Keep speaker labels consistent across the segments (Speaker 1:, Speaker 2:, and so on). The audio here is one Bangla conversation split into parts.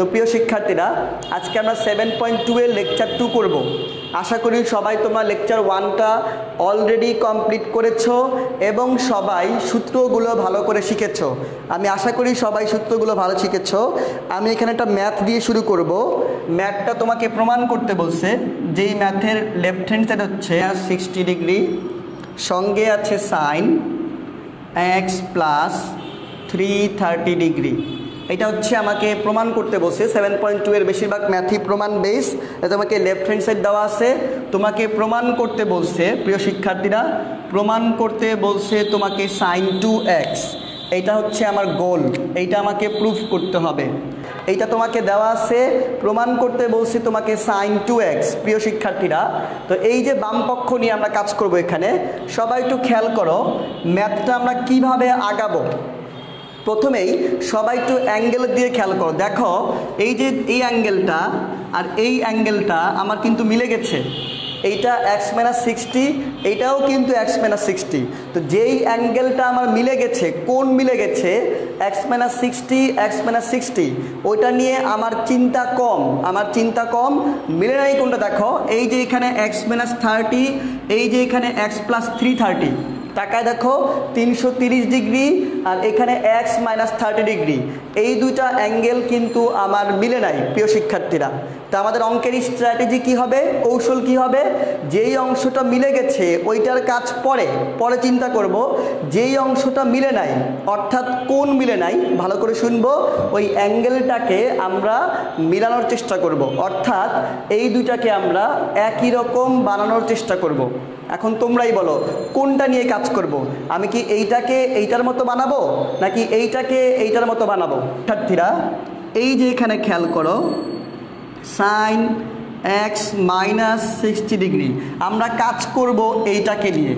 Speaker 1: তো প্রিয় শিক্ষার্থীরা, আজকে আমরা 7.2 এর লেকচার 2 করব। আশা করি সবাই তোমরা লেকচার 1টা অলরেডি কমপ্লিট করেছো এবং সবাই সূত্রগুলো ভালো করে শিখেছো। আমি আশা করি সবাই সূত্রগুলো ভালো শিখেছো। আমি এখানে একটা ম্যাথ দিয়ে শুরু করব। ম্যাথটা তোমাকে প্রমাণ করতে বলছে, যেই ম্যাথের লেফট হ্যান্ড সাইড হচ্ছে 60 ডিগ্রি, সঙ্গে আছে সাইন x প্লাস 330 ডিগ্রি। এটা হচ্ছে আমাকে প্রমাণ করতে বলছে। 7.2 এর বেশিরভাগ ম্যাথই প্রমাণ বেস। তোমাকে লেফট হ্যান্ড সাইড দেওয়া আছে, তোমাকে প্রমাণ করতে বলছে। প্রিয় শিক্ষার্থীরা, প্রমাণ করতে বলছে তোমাকে sin 2x। এইটা হচ্ছে আমার গোল, এইটা আমাকে প্রুফ করতে হবে। এইটা তোমাকে দেওয়া আছে, প্রমাণ করতে বলছে তোমাকে sin 2x। প্রিয় শিক্ষার্থীরা, তো এই যে বাম পক্ষ নিয়ে আমরা কাজ করব এখানে, সবাই একটু খেয়াল করো ম্যাথটা আমরা কিভাবে আগাবো। প্রথমেই সবাই একটু অ্যাঙ্গেল দিয়ে খেয়াল করো। দেখো এই যে এই অ্যাঙ্গেলটা আর এই অ্যাঙ্গেলটা আমার কিন্তু মিলে গেছে। এইটা x - 60, এইটাও কিন্তু x - 60। তো যেই অ্যাঙ্গেলটা আমার মিলে গেছে, কোণ মিলে গেছে x - 60 x - 60, ওইটা নিয়ে আমার চিন্তা কম। মিলে নাই কোনটা? দেখো এই যে এখানে x - 30, এই যে এখানে x + 330, টাকায় দেখো 330 ডিগ্রি আর এখানে x - 30 ডিগ্রি। এই দুইটা অ্যাঙ্গেল কিন্তু আমার মিলে নাই প্রিয় শিক্ষার্থীরা। তা আমাদের অঙ্কের স্ট্র্যাটেজি কি হবে, কৌশল কি হবে? যেই অংশটা মিলে গেছে ওইটার কাজ পরে চিন্তা করব। যেই অংশটা মিলে নাই, অর্থাৎ কোণ মিলে নাই, ভালো করে শুনবো, ওই অ্যাঙ্গেলটাকে আমরা মিলানোর চেষ্টা করব। অর্থাৎ এই দুইটাকে আমরা একই রকম বানানোর চেষ্টা করব। এখন তোমরাই বলো কোনটা নিয়ে কাজ করব। আমি কি এইটাকে এইটার মতো বানাবো নাকি এইটাকে এইটার মতো বানাবো? শিক্ষার্থীরা, এই যে এখানে খেয়াল করো sin x - 60 ডিগ্রি, আমরা কাজ করব এইটাকে নিয়ে।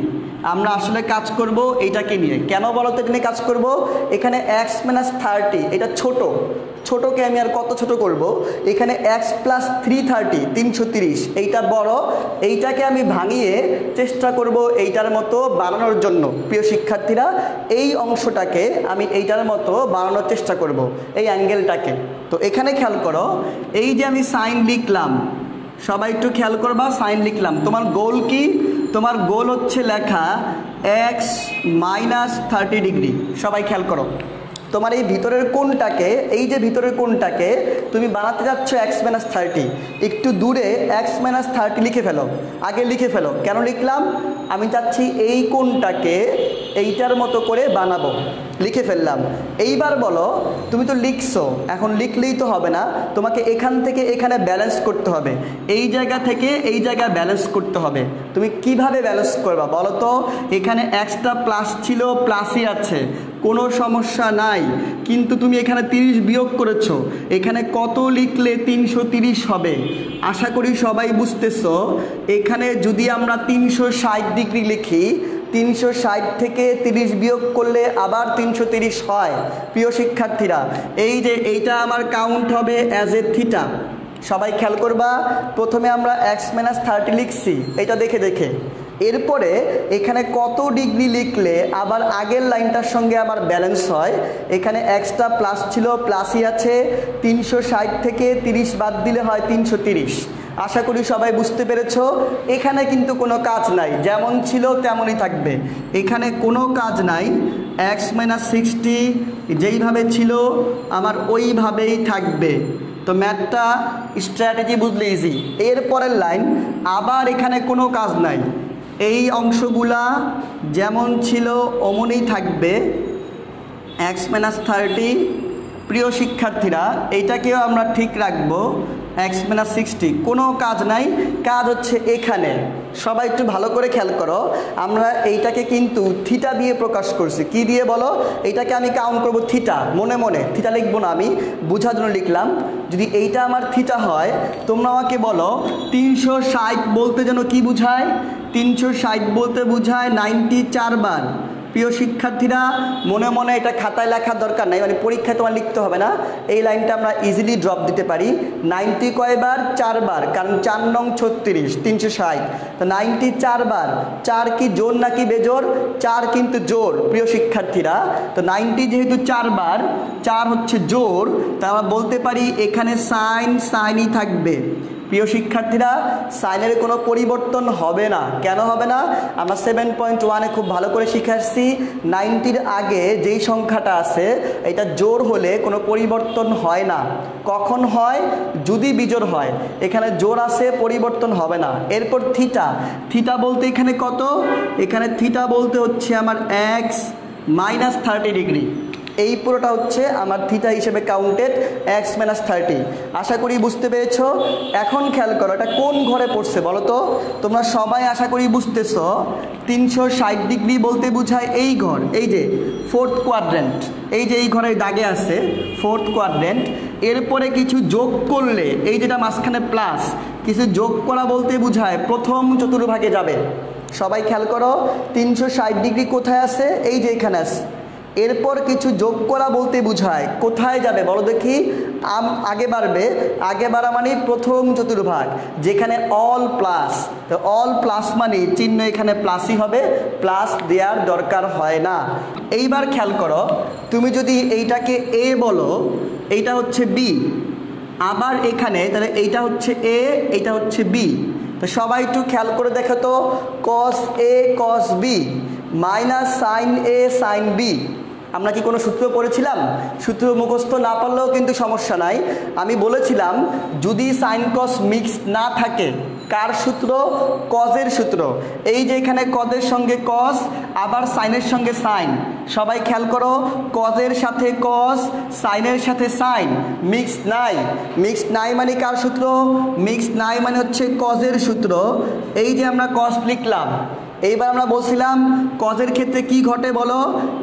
Speaker 1: আমরা আসলে কাজ করব এইটাকে নিয়ে। কেন বলো তো এখানে কাজ করব? এখানে x - 30, এটা ছোটকে আমি আর কত ছোট করব? এখানে x + 330 330, এইটা বড়। এইটাকে আমি ভাঙিয়ে চেষ্টা করব এইটার মতো বানানোর জন্য। প্রিয় শিক্ষার্থীরা, এই অংশটাকে আমি এইটার মতো বানানোর চেষ্টা করব, এই অ্যাঙ্গেলটাকে। তো এখানে খেয়াল করো, এই যে আমি সাইন লিখলাম, সবাই একটু খেয়াল করবা, সাইন লিখলাম। তোমার গোল কি? তোমার গোল হচ্ছে লেখা x - 30 ডিগ্রি। সবাই খেয়াল করো, তোমার এই ভিতরের কোণটাকে, এই যে ভিতরের কোণটাকে তুমি বানাতে যাচ্ছ x - 30। একটু দূরে x - 30 লিখে ফেলো, আগে লিখে ফেলো। কেন লিখলাম? আমি চাচ্ছি এই কোণটাকে এইটার মতো করে বানাবো, লিখে ফেললাম। এইবার বলো, তুমি তো লিখছো, এখন লিখলেই তো হবে না, তোমাকে এখান থেকে এখানে ব্যালেন্স করতে হবে, এই জায়গা থেকে এই জায়গা ব্যালেন্স করতে হবে। তুমি কিভাবে ব্যালেন্স করবা বলো তো? এখানে এক্সট্রা প্লাস ছিল, প্লাসই আছে, কোনো সমস্যা নাই। কিন্তু তুমি এখানে 30 বিয়োগ করেছো, এখানে কত লিখলে 330 হবে? আশা করি সবাই বুঝতেছো। এখানে যদি আমরা 360 ডিগ্রি লিখি, 360 থেকে 30 বিয়োগ করলে আবার 330 হয়। প্রিয় শিক্ষার্থীরা, এই যে এইটা আমার কাউন্ট হবে অ্যাজ এ থিটা। সবাই খেয়াল করবা, প্রথমে আমরা x - 30 লিখছি, এটা দেখে। এরপরে এখানে কত ডিগ্রি লিখলে আবার আগের লাইনটার সঙ্গে আবার ব্যালেন্স হয়? এখানে এক্সট্রা প্লাস ছিল, প্লাসই আছে। 360 থেকে 30 বাদ দিলে হয় 330। আশা করি সবাই বুঝতে পেরেছো। এখানে কিন্তু কোনো কাজ নাই, যেমন ছিল তেমনই থাকবে, এখানে কোনো কাজ নাই। x - 60 যেইভাবে ছিল আমার ওইভাবেই থাকবে। তো ম্যাথটা স্ট্র্যাটেজি বুঝলে ইজি। এরপরের লাইন আবার এখানে কোনো কাজ নাই, এই অংশগুলা যেমন ছিল অমনই থাকবে, x - 30। প্রিয় শিক্ষার্থীরা, এইটাকেও আমরা ঠিক রাখবো, x - 60, কোনো কাজ নাই, কাজ হচ্ছে এখানে। সবাই একটু ভালো করে খেয়াল করো, আমরা এইটাকে কিন্তু থিটা দিয়ে প্রকাশ করছি। কি দিয়ে বলো? এইটাকে আমি কাউন্ট করব থিটা, মনে থিটা লিখবো না, আমি বোঝার জন্য লিখলাম। যদি এইটা আমার থিটা হয়, তোমরা আমাকে বলো 360 বলতে যেন কি বুঝায়? 360 বলতে বুঝায় 94 বার। প্রিয় শিক্ষার্থীরা মনে মনে এটা খাতায় লেখার দরকার নাই, মানে পরীক্ষায় তোমার লিখতে হবে না। এই লাইনটা আমরা ইজিলি ড্রপ দিতে পারি। 90 কয়বার? 4 বার, কারণ 4 নং 36 360, তো 90 4 বার। 4 কি জোর নাকি বেজোর? 4 কিন্তু জোর প্রিয় শিক্ষার্থীরা। তো 90 যেহেতু 4 বার, 4 হচ্ছে জোর, তা আমরা বলতে পারি এখানে সাইনই থাকবে। প্রিয় শিক্ষার্থীরা সাইনের কোনো পরিবর্তন হবে না। কেন হবে না? আমরা 7.1-এ খুব ভালো করে শিখে আসছি 90-র আগে যেই সংখ্যাটা আছে এটা জোর হলে কোনো পরিবর্তন হয় না। কখন হয়? যদি বিজোড় হয়। এখানে জোর আছে, পরিবর্তন হবে না। এরপর থিটা বলতে এখানে কত? এখানে থিটা বলতে হচ্ছে আমার x -30 ডিগ্রি। এই পুরোটা হচ্ছে আমার থিটা হিসেবে কাউন্টেড x - 30। আশা করি বুঝতে পেরেছো। এখন খেয়াল করো এটা কোন ঘরে পড়ছে বলো তো? তোমরা সবাই আশা করি বুঝতেছো 360 ডিগ্রি বলতে বোঝায় এই ঘর, এই যে 4th কোয়াড্রেন্ট, এই যে এই ঘরের দাগে আছে 4th কোয়াড্রেন্ট। এরপরে কিছু যোগ করলে এই যেটা মাঝখানে প্লাস, কিছু যোগ করা বলতে বোঝায় প্রথম চতুর্ভাগে যাবে। সবাই খেয়াল করো 360 ডিগ্রি কোথায় আছে? এই যে এখানে আছে। এরপর কিছু যোগ করা বলতে বোঝায় কোথায় যাবে বলো দেখি? আগে বাড়বে। আগে বাড়া মানে প্রথম চতুর্ভাগ, যেখানে অল প্লাস। তো অল প্লাস মানে চিহ্ন এখানে প্লাসই হবে, প্লাস দেওয়ার দরকার হয় না। এইবার খেয়াল করো, তুমি যদি এইটাকে এ বলো, এইটা হচ্ছে বি, আবার এখানে তাহলে এইটা হচ্ছে এ, এইটা হচ্ছে বি। তো সবাই একটু খেয়াল করে দেখো তো, cos a cos b minus sine A sine B. আমরা কি কোনো সূত্র পড়েছিলাম? সূত্র মুখস্থ না পারলেও কিন্তু সমস্যা নাই। আমি বলেছিলাম যদি সাইন কস মিক্স না থাকে, কার সূত্র? কজের সূত্র। এই যে এখানে কজের সঙ্গে কস, আবার সাইনের সঙ্গে সাইন। সবাই খেয়াল করো, কজের সাথে কস, সাইনের সাথে সাইন, মিক্স নাই মানে কার সূত্র? মিক্স নাই মানে হচ্ছে কজের সূত্র। এই যে আমরা কস লিখলাম। এইবার আমরা বলছিলাম কজের ক্ষেত্রে কি ঘটে বলো?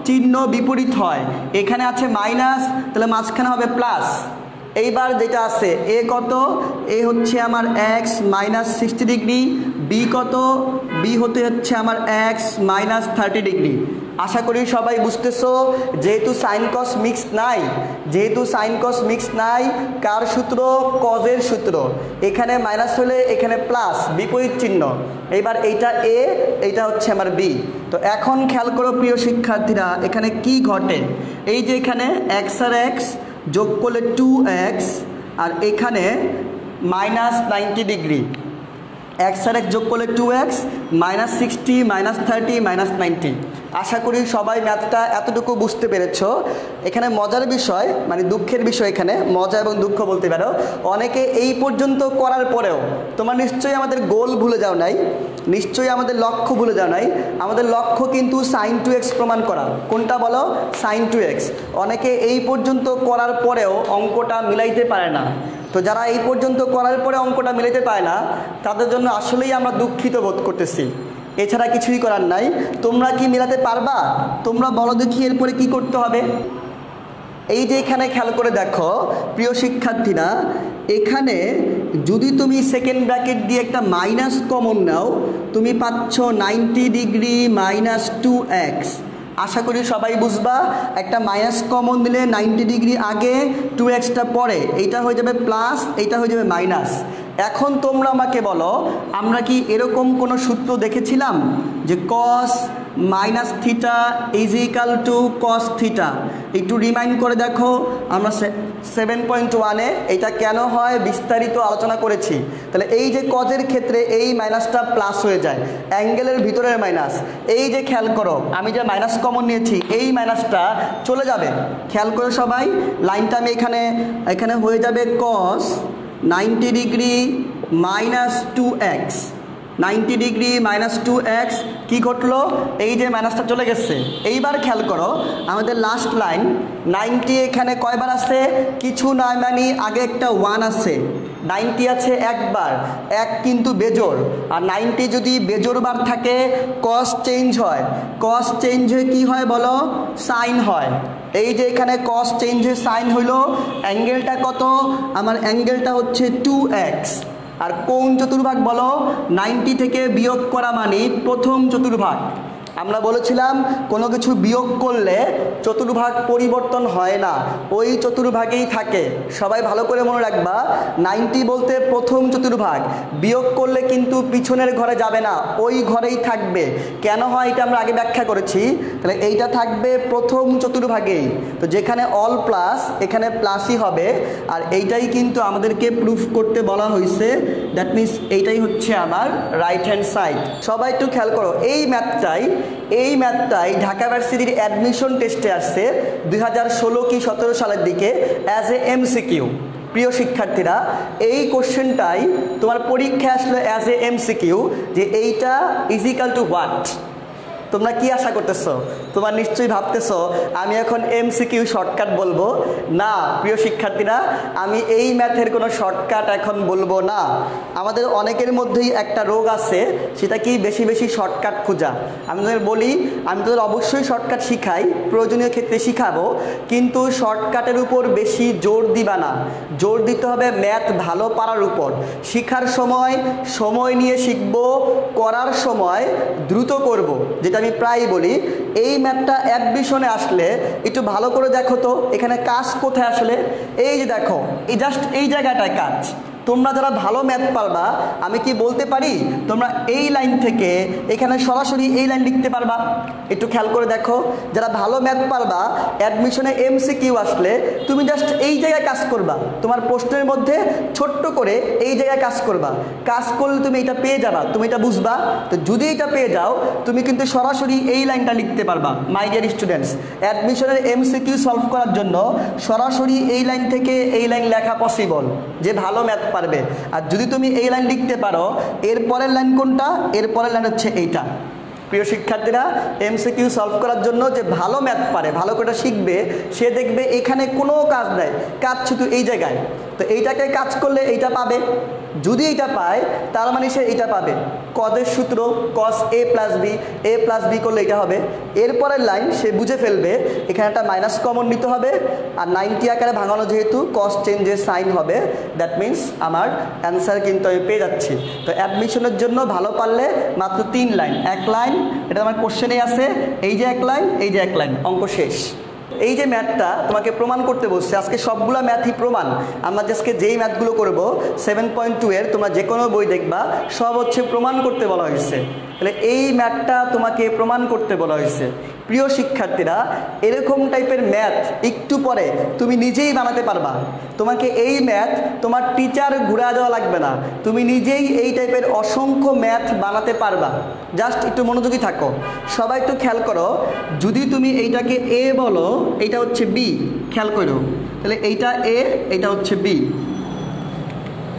Speaker 1: চিহ্ন বিপরীত হয়। এখানে আছে মাইনাস, তাহলে মাঝখানে হবে প্লাস। এইবার যেটা আছে এ কত? এ হচ্ছে আমার x -60 ডিগ্রি। বি কত? বি হতে হচ্ছে আমার x -30 ডিগ্রি। আশা করি সবাই বুঝতেছো। যেহেতু সাইন কস মিক্স নাই, কার সূত্র? কজের সূত্র। এখানে মাইনাস হলে এখানে প্লাস, বিপরীত চিহ্ন। এবার এইটা এ, এইটা হচ্ছে আমার বি। তো এখন খেয়াল করো প্রিয় শিক্ষার্থীরা, এখানে কি ঘটে? এই যে এখানে x আর x যোগ করলে 2x, আর এখানে -90 ডিগ্রি। x আর x যোগ করলে 2x, -60 -30 -90। আশা করি সবাই ম্যাথটা এতটুকু বুঝতে পেরেছ। এখানে মজার বিষয়, মানে দুঃখের বিষয়, এখানে মজা এবং দুঃখ বলতে পারো, অনেকে এই পর্যন্ত করার পরেও তোমরা নিশ্চয়ই আমাদের গোল ভুলে যাও নাই, নিশ্চয়ই আমাদের লক্ষ্য ভুলে যাও নাই। আমাদের লক্ষ্য কিন্তু sin 2x প্রমাণ করা। কোনটা বলো? sin 2x। অনেকে এই পর্যন্ত করার পরেও অঙ্কটা মিলাইতে পারে না। তো যারা এই পর্যন্ত করার পরে অঙ্কটা মিলাতে পারে না, তাদের জন্য আসলেই আমরা দুঃখিত বোধ করতেছি। এছাড়া কিছুই করার নাই। তোমরা কি মেলাতে পারবা? তোমরা বলো দেখি এরপরে কি করতে হবে। এই যে এখানে খেয়াল করে দেখো প্রিয় শিক্ষার্থীরা, এখানে যদি তুমি সেকেন্ড ব্র্যাকেট দিয়ে একটা মাইনাস কমন নাও, তুমি পাচ্ছ 90 ডিগ্রি -2x। আশা করি সবাই বুঝবা। একটা মাইনাস কমন দিলে 90 ডিগ্রি আগে, 2xটা পরে, এইটা হয়ে যাবে প্লাস, এইটা হয়ে যাবে মাইনাস। এখন তোমরা আমাকে বলো, আমরা কি এরকম কোনো সূত্র দেখেছিলাম যে cos -θ = cos θ? একটু রিমাইন্ড করে দেখো, আমরা 7.1-এ এটা কেন হয় বিস্তারিত আলোচনা করেছি। তাহলে এই যে কজের ক্ষেত্রে এই মাইনাসটা প্লাস হয়ে যায়, অ্যাঙ্গেলের ভিতরের মাইনাস। এই যে খেয়াল করো, আমি যে মাইনাস কমন নিয়েছি, এই মাইনাসটা চলে যাবে। খেয়াল করো সবাই, লাইনটা আমি এখানে হয়ে যাবে cos 90 degree -2x। 90 degree -2x কি ঘটলো? এই যে মাইনাসটা চলে গেছে। এইবার খেয়াল করো, আমাদের লাস্ট লাইন 90 এখানে কয়বার আছে? কিছু না, মানে আগে একটা 1 আছে। 90 আছে একবার, এক কিন্তু বেজোড়। আর 90 যদি বেজোড় বার থাকে, কস চেঞ্জ হয়। কস চেঞ্জ হয়ে কী হয় বলো? সাইন হয়। এই যে এখানে কস চেঞ্জ হয়ে সাইন হইল। অ্যাঙ্গেলটা কত? আমার অ্যাঙ্গেলটা হচ্ছে 2x। আর কোন চতুর্ভাগ বলো? 90 থেকে বিয়োগ করা মানে প্রথম চতুর্ভাগ। আমরা বলেছিলাম কোনো কিছু বিয়োগ করলে চতুর্ভাগ পরিবর্তন হয় না, ওই চতুর্ভাগেই থাকে। সবাই ভালো করে মনে রাখবা, 90 বলতে প্রথম চতুর্ভাগ, বিয়োগ করলে কিন্তু পিছনের ঘরে যাবে না, ওই ঘরেই থাকবে। কেন হয় এটা আমরা আগে ব্যাখ্যা করেছি। তাহলে এইটা থাকবে প্রথম চতুর্ভাগেই, তো যেখানে অল প্লাস এখানে প্লাসই হবে। আর এইটাই কিন্তু আমাদেরকে প্রুফ করতে বলা হয়েছে, দ্যাট মিনস এইটাই হচ্ছে আমার রাইট হ্যান্ড সাইড। সবাই একটু খেয়াল করো, এই ম্যাথটাই ঢাকা ভার্সিটির অ্যাডমিশন টেস্টে আসছে 2016 কি 17 সালের দিকে অ্যাজ এ এমসিকিউ। প্রিয় শিক্ষার্থীরা, এই কোশ্চেনটাই তোমার পরীক্ষায় আসলে অ্যাজ এ এমসিকিউ, যে এইটা ইজ ইকাল টু হোয়াট। তোমরা কি আশা করতেছো? তোমরা নিশ্চয়ই ভাবতেছো আমি এখন এমসিকিউ শর্টকাট বলবো। না প্রিয় শিক্ষার্থীরা, আমি এই ম্যাথের কোনো শর্টকাট এখন বলবো না। আমাদের অনেকের মধ্যেই একটা রোগ আছে, সেটা কি বেশি বেশি শর্টকাট খোঁজা। আমি তোদের বলি, আমি তোদের অবশ্যই শর্টকাট শিখাই, প্রয়োজনীয় ক্ষেত্রে শিখাবো, কিন্তু শর্টকাটের উপর বেশি জোর দিবা না। জোর দিতে হবে ম্যাথ ভালো পারার উপর। শিখার সময় নিয়ে শিখবো, করার সময় দ্রুত করব। যেটা আমি প্রায় বলি, এই ম্যাথটা অ্যাডমিশনে আসলে একটু ভালো করে দেখো তো এখানে কাজ কোথায় আসলে। এই যে দেখো, এই জাস্ট এই জায়গাটায় কাজ। তোমরা যারা ভালো ম্যাথ পারবা, আমি কি বলতে পারি তোমরা এই লাইন থেকে এখানে সরাসরি এই লাইন লিখতে পারবা? একটু খেয়াল করে দেখো, যারা ভালো ম্যাথ পারবা অ্যাডমিশনে এমসিকিউ আসলে তুমি জাস্ট এই জায়গায় কাজ করবা। তোমার প্রশ্নের মধ্যে ছোট্ট করে এই জায়গায় কাজ করবা। কাজ করলে তুমি এটা পেয়ে যাবা, তুমি এটা বুঝবা। তো যদি এটা পেয়ে যাও, তুমি কিন্তু সরাসরি এই লাইনটা লিখতে পারবা। মাই ডিয়ার স্টুডেন্টস, অ্যাডমিশনের এমসিকিউ সলভ করার জন্য সরাসরি এই লাইন থেকে এই লাইন লেখা পসিবল, যে ভালো ম্যাথ পারবে। আর যদি তুমি এই লাইন লিখতে পারো, এরপরের লাইন কোনটা? এরপরের লাইন হচ্ছে এইটা। প্রিয় শিক্ষার্থীরা, এমসিকিউ সলভ করার জন্য যে ভালো ম্যাথ পারে, ভালো করে শিখবে, সে দেখবে এখানে কোনো কাজ নাই, কাজ শুধু এই জায়গায়। তো এইটাকে কাজ করলে এইটা পাবে। যদি এইটা পায় তার মানে সে এইটা পাবে। কজের সূত্র কস এ প্লাস বি করলে এটা হবে। এরপরের লাইন সে বুঝে ফেলবে, এখানে একটা মাইনাস কমন নিতে হবে, আর 90 আকারে ভাঙানো যেহেতু কস চেঞ্জে সাইন হবে, দ্যাট মিনস আমার অ্যান্সার কিন্তু আমি পেয়ে যাচ্ছি। তো অ্যাডমিশনের জন্য ভালো পারলে মাত্র 3 লাইন, 1 লাইন, এটা আমার কোশ্চেনে আছে, এই যে 1 লাইন, এই যে 1 লাইন, অঙ্ক শেষ। এই যে ম্যাথটা তোমাকে প্রমাণ করতে বসছে, আজকে সবগুলো ম্যাথই প্রমাণ। আমরা আজকে যেই ম্যাথগুলো করব 7.2 এর, তোমরা যে কোনো বই দেখবা সব হচ্ছে প্রমাণ করতে বলা হয়েছে। তাহলে এই ম্যাথটা তোমাকে প্রমাণ করতে বলা হয়েছে। প্রিয় শিক্ষার্থীরা, এরকম টাইপের ম্যাথ একটু পরে তুমি নিজেই বানাতে পারবা। তোমাকে এই ম্যাথ তোমার টিচার ঘুরা দেওয়া লাগবে না, তুমি নিজেই এই টাইপের অসংখ্য ম্যাথ বানাতে পারবা। জাস্ট একটু মনোযোগী থাকো। সবাই একটু খেয়াল করো, যদি তুমি এইটাকে এ বলো, এইটা হচ্ছে বি, খেয়াল করো, তাহলে এইটা এ, এইটা হচ্ছে B.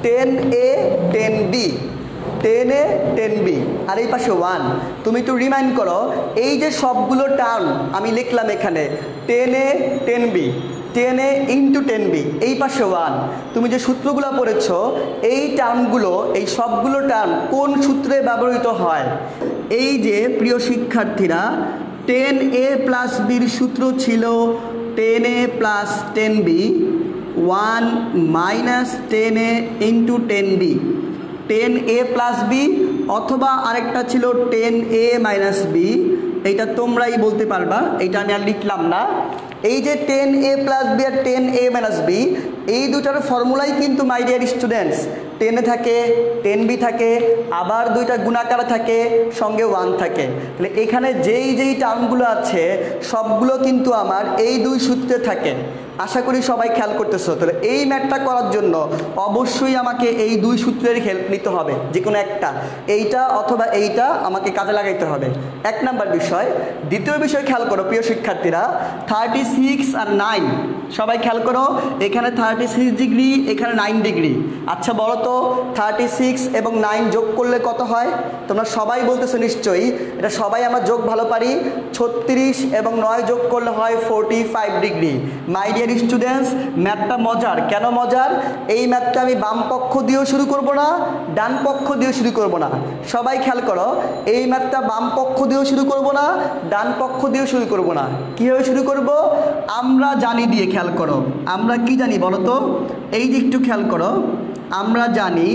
Speaker 1: 10A 10B, 10A 10B, আর এই পাশে 1। তুমি একটু রিমাইন্ড করো, এই যে সবগুলো টার্ম আমি লিখলাম এখানে 10A 10B, 10A into 10B, এই পাশে 1। তুমি যে সূত্রগুলো পড়েছো, এই টার্মগুলো, এই সবগুলো টার্ম কোন সূত্রে ব্যবহৃত হয়? এই যে প্রিয় শিক্ষার্থীরা, 10A প্লাস বির সূত্র ছিল 10A plus 10B, 1 minus 10A into 10B, 10A plus B, অথবা আরেকটা ছিল 10A মাইনাস বি। এইটা তোমরাই বলতে পারবা, এইটা আমি আর লিখলাম না। এই যে 10A প্লাস বি আর 10A মাইনাস বি, এই দুটার ফর্মুলাই কিন্তু মাই ডিয়ার স্টুডেন্টস 10A থাকে, 10B থাকে, আবার দুইটা গুণাকার থাকে, সঙ্গে 1 থাকে। তাহলে এখানে যেই টার্মগুলো আছে সবগুলো কিন্তু আমার এই দুই সূত্রে থাকে। আশা করি সবাই খেয়াল করতেছো। তাহলে এই ম্যাথটা করার জন্য অবশ্যই আমাকে এই দুই সূত্রের হেল্প নিতে হবে, যে কোনো একটা, এইটা অথবা এইটা আমাকে কাজে লাগাইতে হবে। 1 নাম্বার বিষয়। দ্বিতীয় বিষয় খেয়াল করো প্রিয় শিক্ষার্থীরা, 36 আর 9, সবাই খেয়াল করো, এখানে 36 ডিগ্রি, এখানে 9 ডিগ্রি। আচ্ছা বলো তো, 36 এবং 9 যোগ করলে কত হয়? তোমরা সবাই বলতেছো নিশ্চয়ই, এটা সবাই আমরা যোগ ভালো পারি। 36 এবং 9 যোগ করলে হয় 45 ডিগ্রি। মাই ডিয়ার স্টুডেন্টস, ম্যাথটা মজার। কেন মজার? এই ম্যাথটা আমি বাম পক্ষ দিয়েও শুরু করব না, ডান পক্ষ দিয়েও শুরু করব না। সবাই খেয়াল করো, এই ম্যাথটা বাম পক্ষ দিয়েও শুরু করব না, ডান পক্ষ দিয়েও শুরু করব না। কীভাবে শুরু করব? আমরা জানি দিয়ে। খেয়াল করো, আমরা কি জানি বলো তো? এই যে একটু খেয়াল করো, আমরা জানি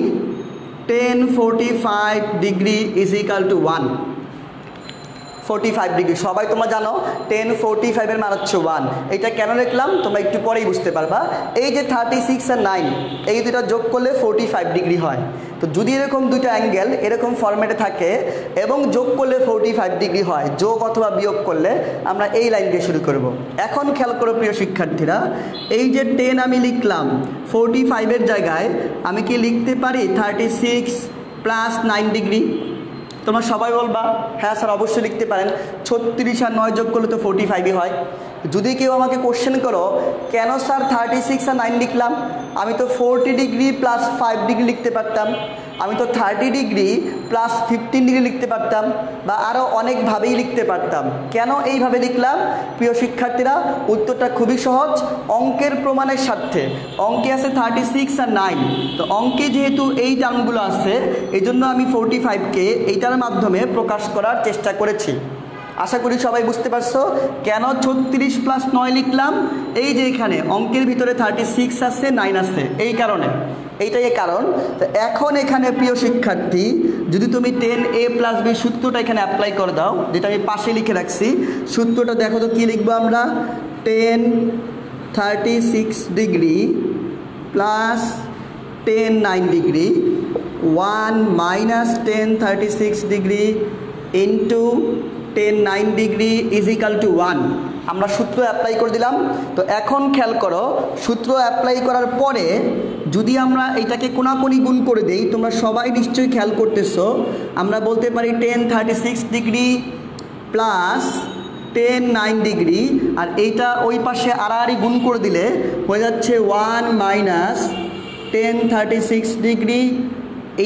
Speaker 1: 10 45 degree is equal to 1। 45 degree. সবাই তোমরা জানো 10 45 এর মান হচ্ছে 1। এটা কেন লিখলাম তোমরা একটু পরেই বুঝতে পারবা। এই যে 36 আর 9 এই দুটো যোগ করলে 45 ডিগ্রি হয়। তো যদি এরকম দুটো অ্যাঙ্গেল এরকম ফরম্যাটে থাকে এবং যোগ করলে 45 ডিগ্রি হয়, যোগ অথবা বিয়োগ করলে আমরা এই লাইন দিয়ে শুরু করব। এখন খেয়াল করো প্রিয় শিক্ষার্থীরা, এই যে 10 আমি লিখলাম 45 এর জায়গায় আমি কি লিখতে পারি 36 প্লাস 9 ডিগ্রি? তোমরা সবাই বলবা হ্যাঁ স্যার অবশ্যই লিখতে পারেন, 36 আর 9 যোগ করলে তো 45ই হয়। যদি কেউ আমাকে কোশ্চেন করো কেন স্যার 36 আর 9 লিখলাম, আমি তো 40 ডিগ্রি প্লাস 5 ডিগ্রি লিখতে পারতাম, আমি তো 30 ডিগ্রি প্লাস 15 ডিগ্রি লিখতে পারতাম, বা আরও অনেকভাবেই লিখতে পারতাম। কেন এইভাবে লিখলাম প্রিয় শিক্ষার্থীরা? উত্তরটা খুবই সহজ, অঙ্কের প্রমাণের স্বার্থে। অঙ্কে আছে 36 আর 9, তো অঙ্কে যেহেতু এই টার্মগুলো আছে এই জন্য আমি 45কে এইটার মাধ্যমে প্রকাশ করার চেষ্টা করেছি। আশা করি সবাই বুঝতে পারছো কেন 36 প্লাস 9 লিখলাম। এই যে এখানে অঙ্কের ভিতরে 36 আছে 9 আছে, এই কারণে, এইটাই কারণ। তো এখন এখানে প্রিয় শিক্ষার্থী যদি তুমি 10a প্লাস b সূত্রটা এখানে অ্যাপ্লাই করে দাও, যেটা আমি পাশে লিখে রাখছি, সূত্রটা দেখো তো কী লিখবো আমরা, 10 36 degree plus 10 9 degree 1 minus 10 36 degree into 10 9 degree is equal to 1। আমরা সূত্র অ্যাপ্লাই করে দিলাম। তো এখন খেয়াল করো, সূত্র অ্যাপ্লাই করার পরে যদি আমরা এইটাকে কোনাকুনি গুণ করে দেই, তোমরা সবাই নিশ্চয়ই খেয়াল করতেছো, আমরা বলতে পারি 10 36 ডিগ্রি প্লাস 10 9 ডিগ্রি, আর এইটা ওই পাশে আড়াআড়ি গুণ করে দিলে হয়ে যাচ্ছে 1 মাইনাস 10 36 ডিগ্রি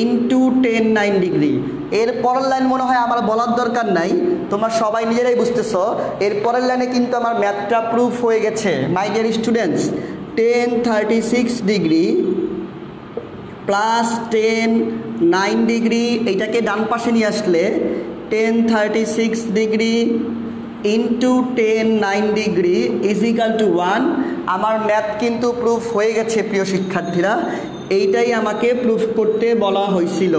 Speaker 1: ইন্টু 10 9 ডিগ্রি। এর পরের লাইন মনে হয় আমার বলার দরকার নাই, তোমরা সবাই নিজেরাই বুঝতেছো। এর পরের লাইনে কিন্তু আমার ম্যাথটা প্রুফ হয়ে গেছে মাই dear students. 10 36 degree plus 10 9 degree, এইটাকে ডান পাশে নিয়ে আসলে 10 36 degree into 10 9 degree is equal to 1। আমার ম্যাথ কিন্তু প্রুফ হয়ে গেছে প্রিয় শিক্ষার্থীরা, এইটাই আমাকে প্রুফ করতে বলা হয়েছিল।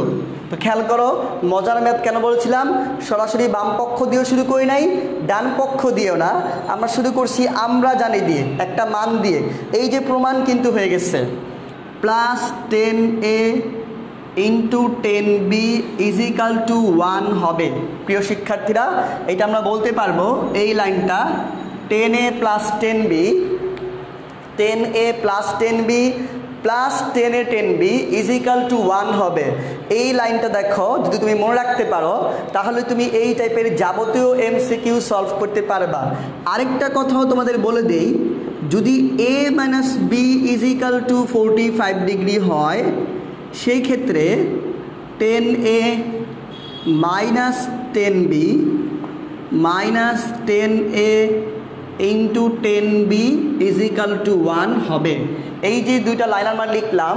Speaker 1: তো খেয়াল করো মজার ম্যাথ কেন বলেছিলাম, সরাসরি বাম পক্ষ দিয়েও শুরু করি নাই, ডান পক্ষ দিয়েও না, আমরা শুরু করছি আমরা জানি দিয়ে, একটা মান দিয়ে। এই যে প্রমাণ কিন্তু হয়ে গেছে, plus 10a into 10b is equal to 1 হবে। প্রিয় শিক্ষার্থীরা এটা আমরা বলতে পারবো এই লাইনটা 10a plus 10b 10a plus 10b plus 10a 10b is equal to 1 হবে। এই লাইনটা দেখো যদি তুমি মনে রাখতে পারো তাহলে তুমি এই টাইপের যাবতীয় এমসিকিউ সলভ করতে পারবা। আরেকটা কথাও তোমাদের বলে দেই, যদি a minus B is equal to 45 degree হয় সেই ক্ষেত্রে 10a minus 10b minus 10a into 10b is equal to 1 হবে। এই যে দুইটা লাইন আমরা লিখলাম,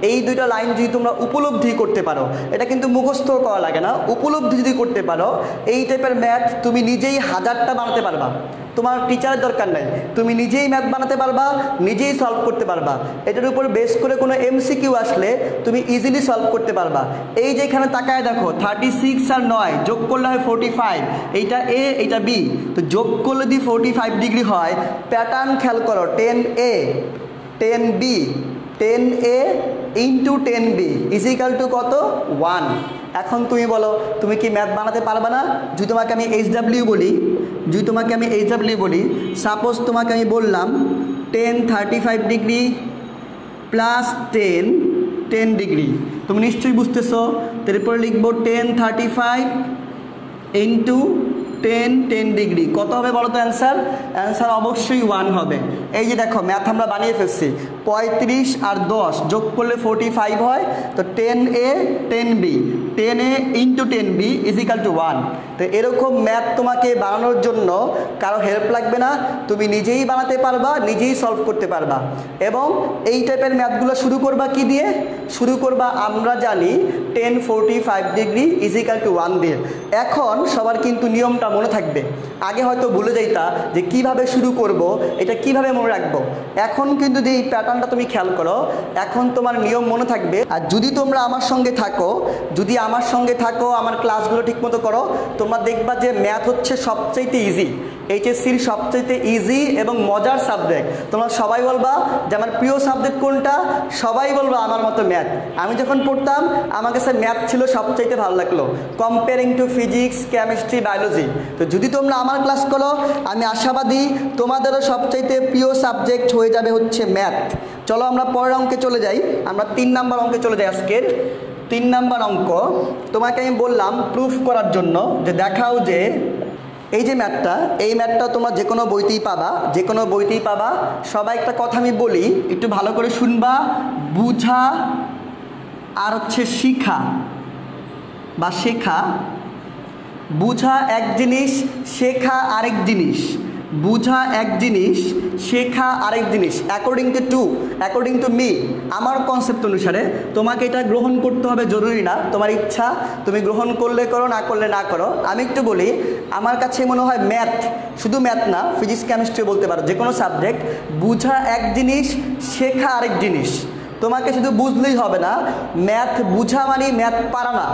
Speaker 1: এই দুইটা লাইন যদি তোমরা উপলব্ধি করতে পারো, এটা কিন্তু মুখস্থ করা লাগে না, উপলব্ধি যদি করতে পারো এই টাইপের ম্যাথ তুমি নিজেই হাজারটা বানাতে পারবা, তোমার টিচারের দরকার নেই, তুমি নিজেই ম্যাথ বানাতে পারবা, নিজেই সলভ করতে পারবা। এটার উপর বেস করে কোনো এমসিকিউ আসলে তুমি ইজিলি সলভ করতে পারবা। এই যে এখানে তাকায় দেখো 36 আর 9 যোগ করলে হয় 45, এইটা এ এইটা বি, তো যোগ করলে যদি 45 ডিগ্রি হয়, প্যাটার্ন খেয়াল করো 10a 10b 10a into 10b is equal two কত 1। এখন তুমি বলো তুমি কি ম্যাথ বানাতে পারবে না? যদি তোমাকে আমি এইচডাব্লিউ বলি, সাপোজ তোমাকে আমি বললাম 10 35 ডিগ্রি প্লাস 10 ডিগ্রি, তুমি নিশ্চয়ই বুঝতেছো। তারপরে লিখবো 10 35 ইন্টু 10 ডিগ্রি, কত হবে বলো তো অ্যান্সার অবশ্যই 1 হবে। এই যে দেখো ম্যাথ আমরা বানিয়ে ফেলছি, 35 আর 10 যোগ করলে 45 হয়, তো 10a 10b 10a into 10b is equal to 1। তো এরকম ম্যাথ তোমাকে বানানোর জন্য কারো হেল্প লাগবে না, তুমি নিজেই বানাতে পারবা, নিজেই সলভ করতে পারবা। এবং এই টাইপের ম্যাথগুলো শুরু করবা কি দিয়ে? শুরু করবা আমরা জানি 10 45 ডিগ্রি ইজ ইকাল টু 1 দিয়ে। এখন সবার কিন্তু নিয়মটা কনসেপ্টটা মনে থাকবে। আগে হয়তো ভুলে যাইতা যে কিভাবে শুরু করব, এটা কিভাবে মনে রাখবো। এখন কিন্তু যে এই প্যাটার্নটা তুমি খেয়াল করো, এখন তোমার নিয়ম মনে থাকবে। আর যদি তোমরা আমার সঙ্গে থাকো, আমার ক্লাসগুলো ঠিকমতো করো, তোমরা দেখবা যে ম্যাথ হচ্ছে সবচাইতে ইজি, এইচএসসির সবচাইতে ইজি এবং মজার সাবজেক্ট। তোমরা সবাই বলবা যে আমার প্রিয় সাবজেক্ট কোনটা, সবাই বলবা আমার মতো ম্যাথ। আমি যখন পড়তাম আমার কাছে ম্যাথ ছিল সবচাইতে ভালো লাগলো, comparing two physics, chemistry, biology. তো যদি তোমরা আমার ক্লাস করো, আমি আশাবাদী তোমাদেরও সবচাইতে প্রিয় সাবজেক্ট হয়ে যাবে হচ্ছে ম্যাথ। চলো আমরা পরের অঙ্কে চলে যাই। আমরা 3 নাম্বার অঙ্কে চলে যাই। আজকের 3 নাম্বার অঙ্ক তোমাকে আমি বললাম প্রুফ করার জন্য যে দেখাও যে এই যে ম্যাথটা, এই ম্যাথটা তোমরা যে কোনো বইতেই পাবা, সবাই একটা কথা আমি বলি, একটু ভালো করে শুনবা। বুঝা আর হচ্ছে শিখা বা শেখা, বুঝা এক জিনিস, শেখা আরেক জিনিস। বুঝা এক জিনিস, শেখা আরেক জিনিস। অ্যাকর্ডিং টু মি, আমার কনসেপ্ট অনুসারে তোমাকে এটা গ্রহণ করতে হবে জরুরি না, তোমার ইচ্ছা, তুমি গ্রহণ করলে করো, না করলে না করো। আমি একটু বলি, আমার কাছে মনে হয় ম্যাথ, শুধু ম্যাথ না, ফিজিক্স কেমিস্ট্রি বলতে পারো, যে কোনো সাবজেক্ট, বুঝা এক জিনিস, শেখা আরেক জিনিস। তোমাকে শুধু বুঝলেই হবে না, ম্যাথ বুঝা মানে ম্যাথ পারা না,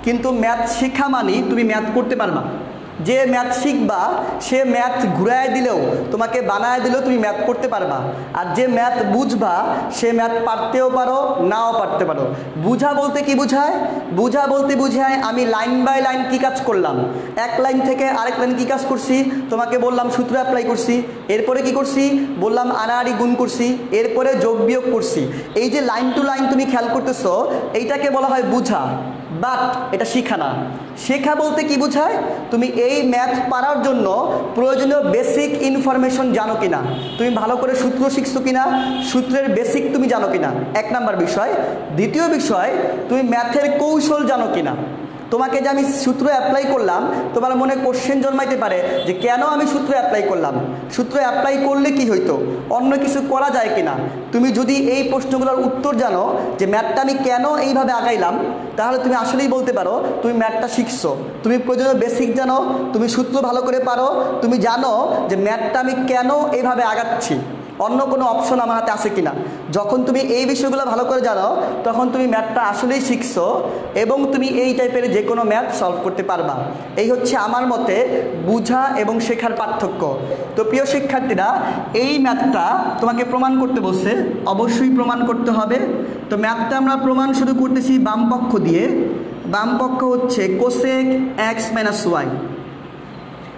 Speaker 1: কিন্তু ম্যাথ শেখা মানে তুমি ম্যাথ করতে পারবা। যে ম্যাথ শিখবা সে ম্যাথ ঘুরায় দিলেও, তোমাকে বানায় দিলেও তুমি ম্যাথ করতে পারবা। আর যে ম্যাথ বুঝবা সে ম্যাথ পারতেও পারো, নাও পারতে পারো। বুঝা বলতে কি বুঝায়? বুঝা বলতে বুঝায় আমি লাইন বাই লাইন কি কাজ করলাম, এক লাইন থেকে আরেক লাইন কি কাজ করছি, তোমাকে বললাম সূত্র অ্যাপ্লাই করছি, এরপরে কি করছি বললাম আনাআনি গুণ করছি, এরপরে যোগ বিয়োগ করছি। এই যে লাইন টু লাইন তুমি খেয়াল করতেছো, এইটাকে বলা হয় বুঝা। বাট এটা শিখা না। শেখা বলতে কি বোঝায়? তুমি এই ম্যাথ পারার জন্য প্রয়োজনীয় বেসিক ইনফরমেশন জানো কিনা, তুমি ভালো করে সূত্র শিখছো কিনা, সূত্রের বেসিক তুমি জানো কিনা, 1 নাম্বার বিষয়। দ্বিতীয় বিষয়, তুমি ম্যাথের কৌশল জানো কিনা। তোমাকে যে আমি সূত্র অ্যাপ্লাই করলাম, তোমার মনে কোশ্চেন জন্মাইতে পারে যে কেন আমি সূত্র অ্যাপ্লাই করলাম, সূত্র অ্যাপ্লাই করলে কি হইতো, অন্য কিছু করা যায় কিনা। তুমি যদি এই প্রশ্নগুলোর উত্তর জানো যে ম্যাথটা আমি কেন এইভাবে আগাইলাম, তাহলে তুমি আসলেই বলতে পারো তুমি ম্যাথটা শিখছো। তুমি প্রয়োজনীয় বেসিক জানো, তুমি সূত্র ভালো করে পারো, তুমি জানো যে ম্যাথটা আমি কেন এইভাবে আগাচ্ছি, অন্য কোনো অপশন আমার হাতে আছে কিনা। যখন তুমি এই বিষয়গুলো ভালো করে জানো, তখন তুমি ম্যাথটা আসলেই শিখছো এবং তুমি এই টাইপের যে কোনো ম্যাথ সলভ করতে পারবা। এই হচ্ছে আমার মতে বুঝা এবং শেখার পার্থক্য। তো প্রিয় শিক্ষার্থীরা, এই ম্যাথটা তোমাকে প্রমাণ করতে বলছে, অবশ্যই প্রমাণ করতে হবে। তো ম্যাথটা আমরা প্রমাণ শুরু করতেছি বাম পক্ষ দিয়ে। বাম পক্ষ হচ্ছে cosec X minus Y.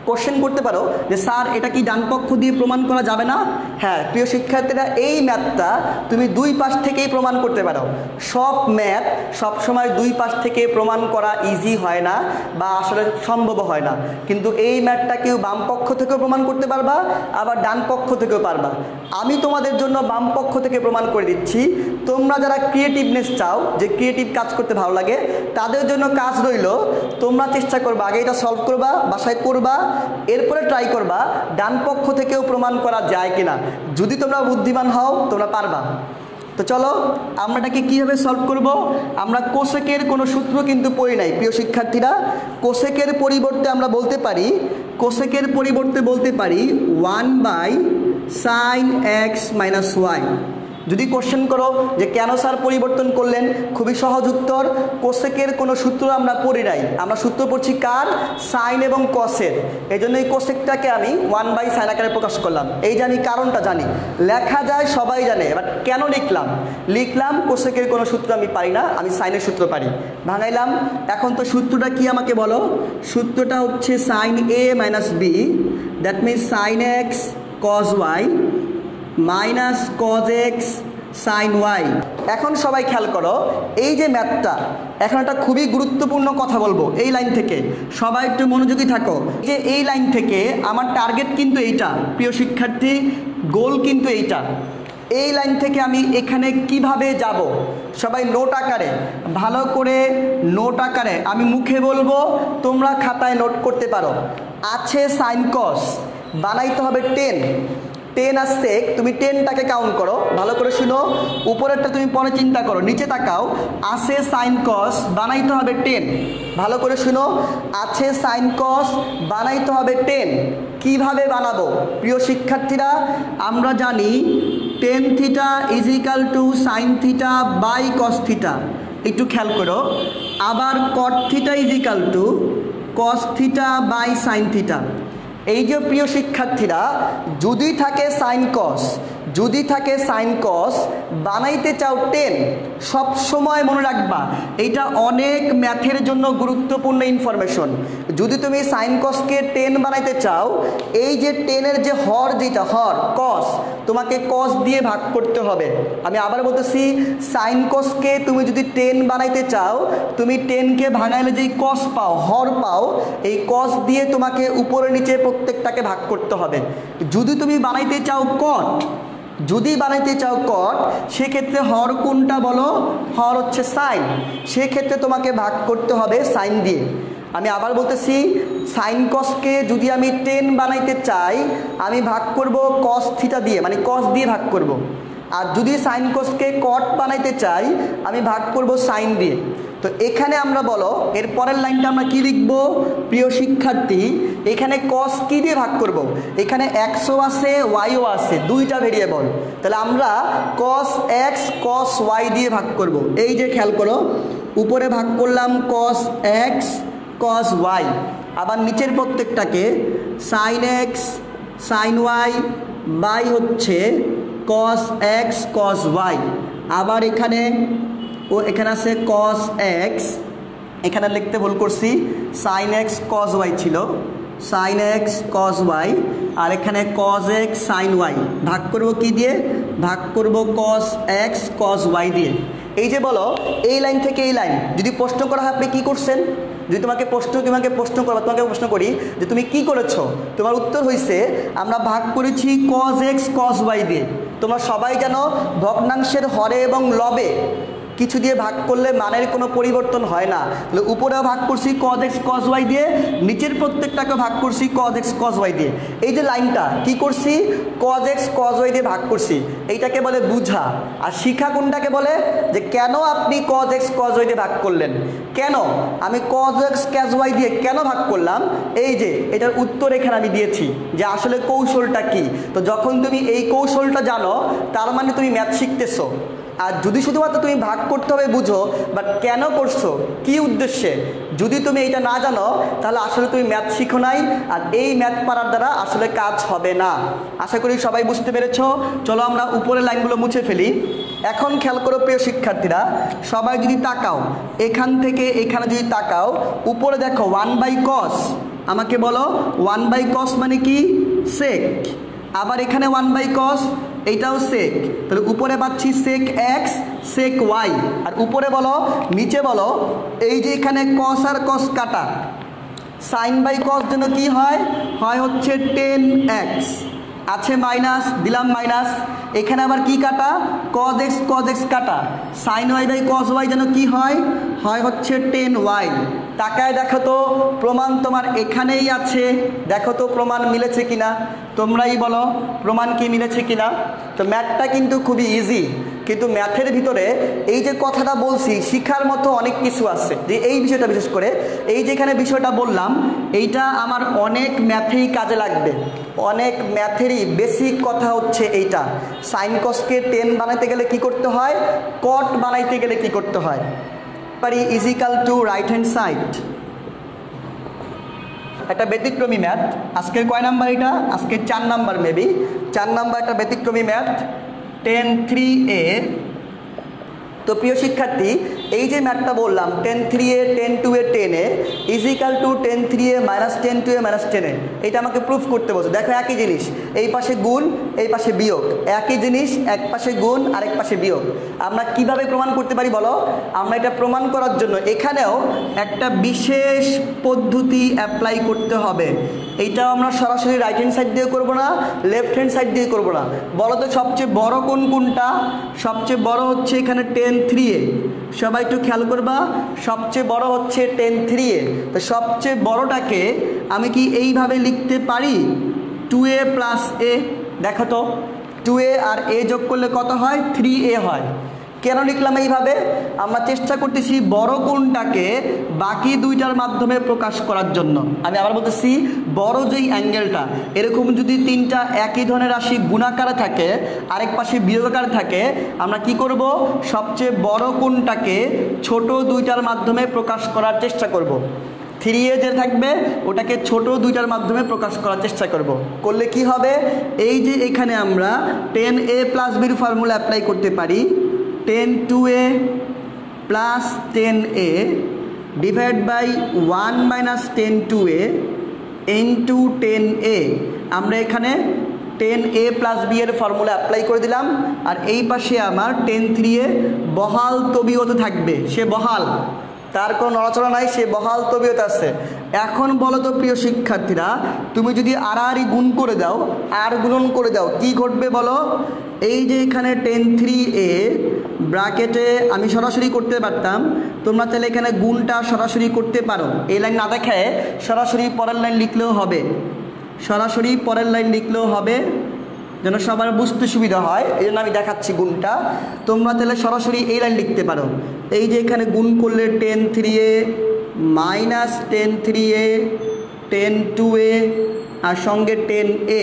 Speaker 1: Question করতে পারো যে স্যার এটা কি ডান পক্ষ দিয়ে প্রমাণ করা যাবে না? হ্যাঁ প্রিয় শিক্ষার্থীরা, এই ম্যাথটা তুমি দুই পাশ থেকেই প্রমাণ করতে পারো। সব ম্যাথ সবসময় দুই পাশ থেকে প্রমাণ করা ইজি হয় না বা আসলে সম্ভব হয় না, কিন্তু এই ম্যাথটা কেউ বাম পক্ষ থেকেও প্রমাণ করতে পারবা, আবার ডান পক্ষ থেকেও পারবা। আমি তোমাদের জন্য বাম পক্ষ থেকে প্রমাণ করে দিচ্ছি। তোমরা যারা ক্রিয়েটিভনেস চাও, যে ক্রিয়েটিভ কাজ করতে ভালো লাগে, তাদের জন্য কাজ রইল, তোমরা চেষ্টা করবা আগে এটা সলভ করবা, বাসায় করবা, এরপরে ট্রাই করবা ডান পক্ষ থেকেও প্রমাণ করা যায় কিনা। যদি তোমরা বুদ্ধিমান হও তোমরা পারবা। তো চলো আমরা এটাকে কীভাবে সলভ করব। আমরা কোসেকের কোনো সূত্র কিন্তু পড়ি নাই প্রিয় শিক্ষার্থীরা। কোসেকের পরিবর্তে আমরা বলতে পারি, 1/sin x - y। যদি কোশ্চেন করো যে কেন স্যার পরিবর্তন করলেন, খুবই সহজ উত্তর, কোসেকের কোনো সূত্র আমরা পড়ি নাই, আমরা সূত্র পড়ছি কার, সাইন এবং কসের। এই জন্য এই কোসেকটাকে আমি 1/sin আকারে প্রকাশ করলাম। এই জানি, কারণটা জানি, লেখা যায় সবাই জানে, এবার কেন লিখলাম কোসেকের কোনো সূত্র আমি পারি না, আমি সাইনের সূত্র পারি, ভাঙাইলাম। এখন তো সূত্রটা কি আমাকে বলো। সূত্রটা হচ্ছে sin a - b, that means sin x cos y minus cos x sin y। এখন সবাই খেয়াল করো, এই যে ম্যাথটা, এখন একটা খুবই গুরুত্বপূর্ণ কথা বলবো এই লাইন থেকে, সবাই একটু মনোযোগী থাকো। যে এই লাইন থেকে আমার টার্গেট কিন্তু এইটা প্রিয় শিক্ষার্থী, গোল কিন্তু এইটা। এই লাইন থেকে আমি এখানে কিভাবে যাব, সবাই নোট আকারে, ভালো করে নোট আকারে আমি মুখে বলবো, তোমরা খাতায় নোট করতে পারো। আছে সাইন কস, বানাইতে হবে 10, 10 আর sec, তুমি 10টাকে কাউন্ট করো, ভালো করে শুনো। উপরেরটা তুমি পরে চিন্তা করো, নিচে তাকাও। আছে সাইন কস, বানাইতে হবে 10। ভালো করে শুনো, আছে সাইন কস, বানাইতে হবে 10। কিভাবে বানাবো প্রিয় শিক্ষার্থীরা? আমরা জানি tan theta is equal to sine theta by cos theta. একটু খেয়াল করো। আবার cot theta is equal to cos theta by sine theta. এই যে প্রিয় শিক্ষার্থীরা, যদি থাকে সাইন কস, যদি থাকে সাইন কস, বানাইতে চাও 10, সব সময় মনে রাখবা এইটা অনেক ম্যাথের জন্য গুরুত্বপূর্ণ ইনফরমেশন। যদি তুমি সাইন কসকে 10 বানাইতে চাও, এই যে 10-এর যে হর, যেটা হর কস, তোমাকে কস দিয়ে ভাগ করতে হবে। আমি আবার বলতেছি, সাইন কসকে তুমি যদি 10 বানাইতে চাও, তুমি 10কে ভাঙাইলে যেই কস পাও, হর পাও, এই কস দিয়ে তোমাকে উপরে নিচে প্রত্যেকটাকে ভাগ করতে হবে। যদি তুমি বানাইতে চাও কট, যদি বানাইতে চাও কট, সেক্ষেত্রে হর কোনটা বলো? হর হচ্ছে সাইন, সেক্ষেত্রে তোমাকে ভাগ করতে হবে সাইন দিয়ে। আমি আবার বলতেছি, সাইন কসকে যদি আমি 10 বানাইতে চাই, আমি ভাগ করব কস থিটা দিয়ে, মানে কস দিয়ে ভাগ করব। আর যদি সাইন কসকে কট বানাইতে চাই, আমি ভাগ করব সাইন দিয়ে। তো এখানে আমরা বলো, এর পরের লাইনটা আমরা কি লিখবো প্রিয় শিক্ষার্থী? এখানে কস কি দিয়ে ভাগ করব? এখানে এক্সও আছে, ওয়াইও আছে, দুইটা ভেরিয়েবল। তাহলে আমরা কস এক্স কস ওয়াই দিয়ে ভাগ করব। এই যে খেয়াল করো, উপরে ভাগ করলাম কস এক্স কস ওয়াই, আবার নিচের প্রত্যেকটাকে sine X sine Y by হচ্ছে কস এক্স কস ওয়াই। আবার এখানে এখানে আছে কস এক্স, এখানে লিখতে ভুল করছি, সাইন এক্স কস ওয়াই ছিল, সাইন এক্স কস ওয়াই। আর এখানে কস এক্স সাইন ওয়াই, ভাগ করব কি দিয়ে? ভাগ করব কস এক্স কস ওয়াই দিয়ে। এই যে বলো, এই লাইন থেকে এই লাইন যদি প্রশ্ন করা হয়, আপনি কী করছেন? যদি তোমাকে প্রশ্ন করবো, তোমাকে প্রশ্ন করি যে তুমি কি করেছো, তোমার উত্তর হয়েছে আমরা ভাগ করেছি কস এক্স কস ওয়াই দিয়ে। তোমরা সবাই জানো ভগ্নাংশের হরে এবং লবে কিছু দিয়ে ভাগ করলে মানের কোনো পরিবর্তন হয় না। উপরেও ভাগ করছি কস এক্স কস ওয়াই দিয়ে, নিচের প্রত্যেকটাকে ভাগ করছি কস এক্স কস ওয়াই দিয়ে। এই যে লাইনটা কি করছি? কস এক্স কস ওয়াই দিয়ে ভাগ করছি। এইটাকে বলে বুঝা। আর শিখা কোনটাকে বলে? যে কেন আপনি কস এক্স কস ওয়াই দিয়ে ভাগ করলেন, কেন আমি কস এক্স কস ওয়াই দিয়ে কেন ভাগ করলাম, এই যে এটার উত্তর এখানে আমি দিয়েছি যে আসলে কৌশলটা কি। তো যখন তুমি এই কৌশলটা জানো, তার মানে তুমি ম্যাথ শিখতেছো। আর যদি শুধুমাত্র তুমি ভাগ করতে হবে বুঝো, বাট কেন করছো, কি উদ্দেশ্যে, যদি তুমি এটা না জানো, তাহলে আসলে তুমি ম্যাথ শিখো নাই। আর এই ম্যাথ পারার দ্বারা আসলে কাজ হবে না। আশা করি সবাই বুঝতে পেরেছো। চলো আমরা উপরের লাইনগুলো মুছে ফেলি। এখন খেয়াল করো প্রিয় শিক্ষার্থীরা, সবাই যদি তাকাও, এখান থেকে এখানে যদি তাকাও, উপরে দেখো 1/cos, আমাকে বলো 1/cos মানে কি? সেক। আবার এখানে 1/cos, এইটাও সেক। তাহলে উপরে পাচ্ছি সেক এক্স সেক ওয়াই। আর উপরে বলো, নিচে বলো, এই যে এখানে কস আর কস কাটা, সাইন বাই কস জন্য কি হয়? হয় হচ্ছে 10x, আছে মাইনাস, দিলাম মাইনাস। এখানে আবার কি কাটা? কস এক্স কাটা, sine Y by cos Y যেন কি হয়? হয় হচ্ছে 10y। তাকায় দেখো তো, প্রমাণ তোমার এখানেই আছে, দেখো তো প্রমাণ মিলেছে কিনা, তোমরাই বলো প্রমাণ কি মিলেছে কিনা। তো ম্যাথটা কিন্তু খুবই ইজি, কিন্তু ম্যাথের ভিতরে এই যে কথাটা বলছি, শিখার মতো অনেক কিছু আছে। যে এই বিষয়টা বিশেষ করে, এই যেখানে বিষয়টা বললাম, এইটা আমার অনেক ম্যাথেই কাজে লাগবে। অনেক ম্যাথেরই বেসিক কথা হচ্ছে এইটা। সাইন কসকে 10 বানাইতে গেলে কি করতে হয়, কট বানাইতে গেলে কি করতে হয়। Is equal two right hand side, একটা ব্যতিক্রমী ম্যাথ। আজকের কয় নাম্বার এটা? আজকে 4 নাম্বার, মেবি 4 নাম্বার একটা ব্যতিক্রমী ম্যাথ, 10(3a). তো প্রিয় শিক্ষার্থী, এই যে ম্যাথটা বললাম 10(3a 10(2a 10a is equal two 10(3a minus 10(2a minus 10a, এটা আমাকে প্রুফ করতে বলছে। দেখো একই জিনিস, এই পাশে গুণ এই পাশে বিয়োগ, একই জিনিস এক পাশে গুণ আরেক পাশে বিয়োগ। আমরা কিভাবে প্রমাণ করতে পারি বলো? আমরা এটা প্রমাণ করার জন্য এখানেও একটা বিশেষ পদ্ধতি অ্যাপ্লাই করতে হবে। এইটাও আমরা সরাসরি রাইট হ্যান্ড সাইড দিয়ে করবো না, লেফট হ্যান্ড সাইড দিয়ে করবো না। বলো তো সবচেয়ে বড় কোনটা? সবচেয়ে বড় হচ্ছে এখানে 10(3a, সবাই একটু খেয়াল করবা, সবচেয়ে বড় হচ্ছে 10(3a। তো সবচেয়ে বড়টাকে আমি কি এইভাবে লিখতে পারি? 2a প্লাস a, দেখো তো 2a আর a যোগ করলে কত হয় 3a হয়। কেন লিখলাম এইভাবে? আমরা চেষ্টা করতেছি বড় কোণটাকে বাকি দুইটার মাধ্যমে প্রকাশ করার জন্য। আমি আবার বলতেছি বড় যেই অ্যাঙ্গেলটা, এরকম যদি তিনটা একই ধরনের রাশি গুণাকারে থাকে আরেক পাশে বিয়োগাকারে থাকে, আমরা কি করব? সবচেয়ে বড় কোণটাকে ছোট দুইটার মাধ্যমে প্রকাশ করার চেষ্টা করব। 3a যে থাকবে ওটাকে ছোট দুইটার মাধ্যমে প্রকাশ করার চেষ্টা করব। করলে কি হবে? এই যে এখানে আমরা 10a + b ফর্মুলা অ্যাপ্লাই করতে পারি। 10(2a + 10a divide by 1 - 10(2a into 10a। আমরা এখানে 10a + b এর ফর্মুলা অ্যাপ্লাই করে দিলাম। আর এই পাশে আমার 10(3a) বহাল তবিয়তে থাকবে। সে বহাল, তার কোনো নড়াচড়া নাই, সে বহাল তবিয়ত আছে। এখন বলো তো প্রিয় শিক্ষার্থীরা, তুমি যদি আড়াআড়ি গুণ করে দাও, আর গুণন করে দাও, কি ঘটবে বলো? এই যে এখানে 10(3a) ব্র্যাকেটে আমি সরাসরি করতে পারতাম, তোমরা তাহলে এখানে গুণটা সরাসরি করতে পারো। এই লাইন না দেখে সরাসরি পরের লাইন লিখলেও হবে, সরাসরি পরের লাইন লিখলেও হবে, যেন সবার বুঝতে সুবিধা হয়। এই জন্য আমি দেখাচ্ছি গুণটা। তোমরা তাহলে সরাসরি এই লাইন লিখতে পারো। এই যে এখানে গুণ করলে 10(3a - 10(3a 10(2a আর সঙ্গে 10a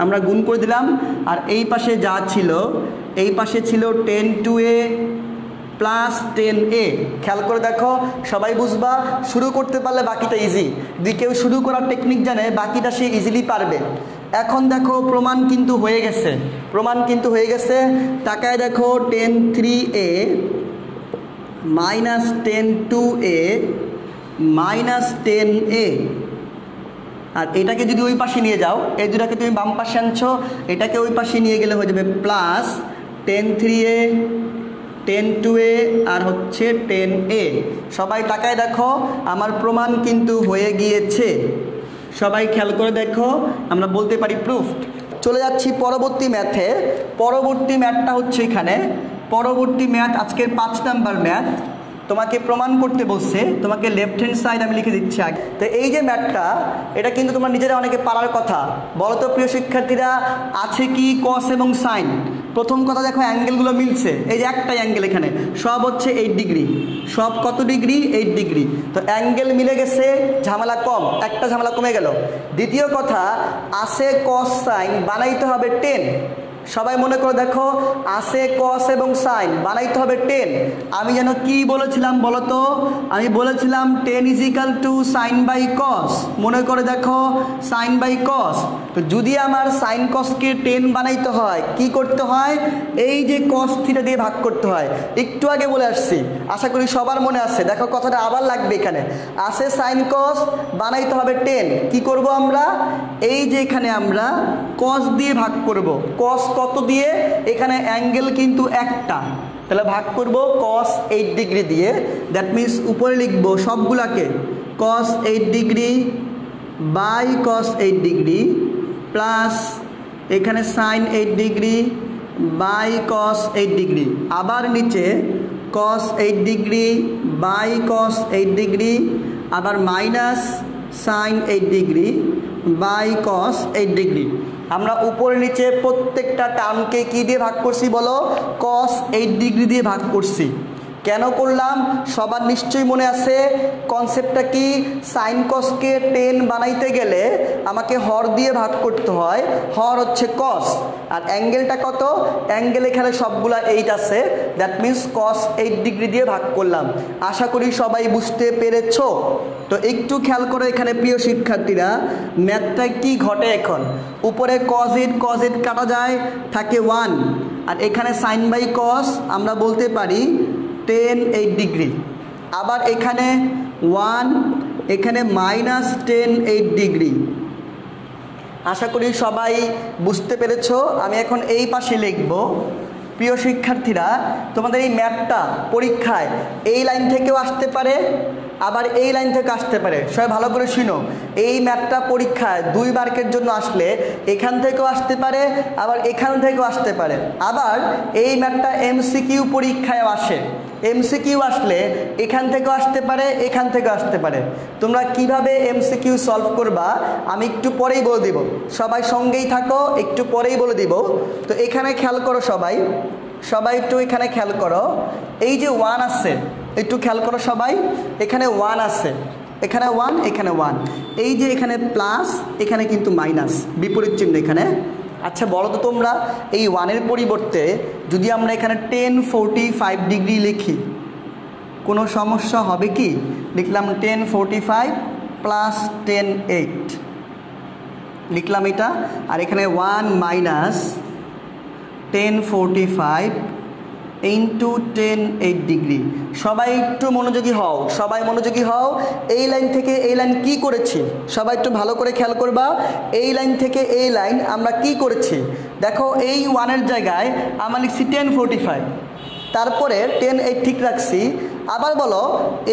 Speaker 1: আমরা গুণ করে দিলাম। আর এই পাশে যা ছিল, এই পাশে ছিল 10(2a + 10a। খেয়াল করে দেখো, সবাই বুঝবা। শুরু করতে পারলে বাকিটা ইজি। যদি কেউ শুরু করার টেকনিক জানে, বাকিটা সে ইজিলি পারবে। এখন দেখো প্রমাণ কিন্তু হয়ে গেছে, প্রমাণ কিন্তু হয়ে গেছে। তাকায় দেখো 10(3a - 10(2a - 10a। আর এটাকে যদি ওই পাশে নিয়ে যাও, এই দুটাকে তুমি বাম পাশে আনছো, এটাকে ওই পাশে নিয়ে গেলে হয়ে যাবে প্লাস 10(3a 10(2a আর হচ্ছে 10a। সবাই তাকায় দেখো, আমার প্রমাণ কিন্তু হয়ে গিয়েছে। সবাই খেয়াল করে দেখো, আমরা বলতে পারি প্রুফড। চলে যাচ্ছি পরবর্তী ম্যাথে। পরবর্তী ম্যাথটা হচ্ছে এখানে, পরবর্তী ম্যাথ আজকের 5 নাম্বার ম্যাথ। তোমাকে প্রমাণ করতে বলছে, তোমাকে লেফট হ্যান্ড সাইড আমি লিখে দিচ্ছি আগে। তো এই যে ম্যাথটা, এটা কিন্তু তোমরা নিজেরা অনেকে পারার কথা। বলো তো প্রিয় শিক্ষার্থীরা, আছে কি কস এবং সাইন? প্রথম কথা দেখো, অ্যাঙ্গেলগুলো মিলছে। এই যে একটাই অ্যাঙ্গেল, এখানে সব হচ্ছে 8 ডিগ্রি। সব কত ডিগ্রি? 8 ডিগ্রি। তো অ্যাঙ্গেল মিলে গেছে, ঝামেলা কম, একটা ঝামেলা কমে গেল। দ্বিতীয় কথা, আছে কস সাইন, বানাইতে হবে 10। সবাই মনে করে দেখো, আছে কস এবং সাইন, বানাইতে হবে 10। আমি যেন কি বলেছিলাম বলো তো? আমি বলেছিলাম 10 = sin/cos। মনে করে দেখো, sin/cos। তো যদি আমার সাইন কসকে 10 বানাইতে হয়, কি করতে হয়? এই যে cos θ দিয়ে ভাগ করতে হয়। একটু আগে বলে আসছি, আশা করি সবার মনে আছে। দেখো কথাটা আবার লাগবে এখানে। আছে সাইন কস, বানাইতে হবে 10। কি করব আমরা? এই যে এখানে আমরা cos দিয়ে ভাগ করব। cos কত দিয়ে? এখানে অ্যাঙ্গেল কিন্তু একটা, তাহলে ভাগ করব cos 8 ডিগ্রি দিয়ে। দ্যাট মিন্স উপরে লিখব সবগুলাকে cos 8 degree by cos 8 degree plus এখানে sin 8 degree by cos 8 degree. আবার নিচে cos 8 degree by cos 8 degree, আবার minus sin 8 degree by cos 8 degree. আমরা উপরে নিচে প্রত্যেকটা টার্মকে কি দিয়ে ভাগ করছি বলো? cos 8 ডিগ্রি দিয়ে ভাগ করছি। কেন করলাম সবার নিশ্চয়ই মনে আছে। কনসেপ্টটা কি? সাইন কসকে 10 বানাইতে গেলে আমাকে হর দিয়ে ভাগ করতে হয়। হর হচ্ছে cos, আর অ্যাঙ্গেলটা কত? অ্যাঙ্গেল এখানে সবগুলা 8 আছে। দ্যাট মিন্স cos 8 ডিগ্রি দিয়ে ভাগ করলাম। আশা করি সবাই বুঝতে পেরেছো। তো একটু খেয়াল করো এখানে প্রিয় শিক্ষার্থীরা, ম্যাথটা কি ঘটে এখন? উপরে cos 8 কাটা যায়, থাকে 1। আর এখানে sin/cos আমরা বলতে পারি 10 8 ডিগ্রি। আবার এখানে 1, এখানে -10 8 ডিগ্রি। আশা করি সবাই বুঝতে পেরেছো। আমি এখন এই পাশে লিখব। প্রিয় শিক্ষার্থীরা, তোমাদের এই ম্যাথটা পরীক্ষায় এই লাইন থেকেও আসতে পারে, আবার এই লাইন থেকে আসতে পারে। সবাই ভালো করে শুনো, এই ম্যাথটা পরীক্ষায় 2 মার্কের জন্য আসলে এখান থেকেও আসতে পারে, আবার এখান থেকেও আসতে পারে। আবার এই ম্যাথটা MCQ পরীক্ষায়ও আসে। এমসিকিউ আসলে এখান থেকেও আসতে পারে, এখান থেকেও আসতে পারে। তোমরা কিভাবে এমসিকিউ সলভ করবা আমি একটু পরেই বলে দিব, সবাই সঙ্গেই থাকো, একটু পরেই বলে দিব। তো এখানে খেয়াল করো সবাই, সবাই একটু এখানে খেয়াল করো, এই যে 1 আছে, একটু খেয়াল করো সবাই, এখানে 1 আছে, এখানে 1, এখানে 1, এই যে এখানে প্লাস, এখানে কিন্তু মাইনাস, বিপরীত চিহ্ন এখানে। আচ্ছা বলো তো তোমরা, এই 1-এর পরিবর্তে যদি আমরা এখানে 1045 ডিগ্রি লিখি কোনো সমস্যা হবে কি? লিখলাম 1045 প্লাস 108 লিখলাম এটা, আর এখানে 1 মাইনাস 1045 ইন্টু 108 ডিগ্রি। সবাই একটু মনোযোগী হও, সবাই মনোযোগী হও। এই লাইন থেকে এই লাইন কি করেছি সবাই একটু ভালো করে খেয়াল করবা। এই লাইন থেকে এই লাইন আমরা কি করেছি দেখো, এই 1-এর জায়গায় আমরা লিখছি 1045, তারপরে 108 ঠিক রাখছি। আবার বলো,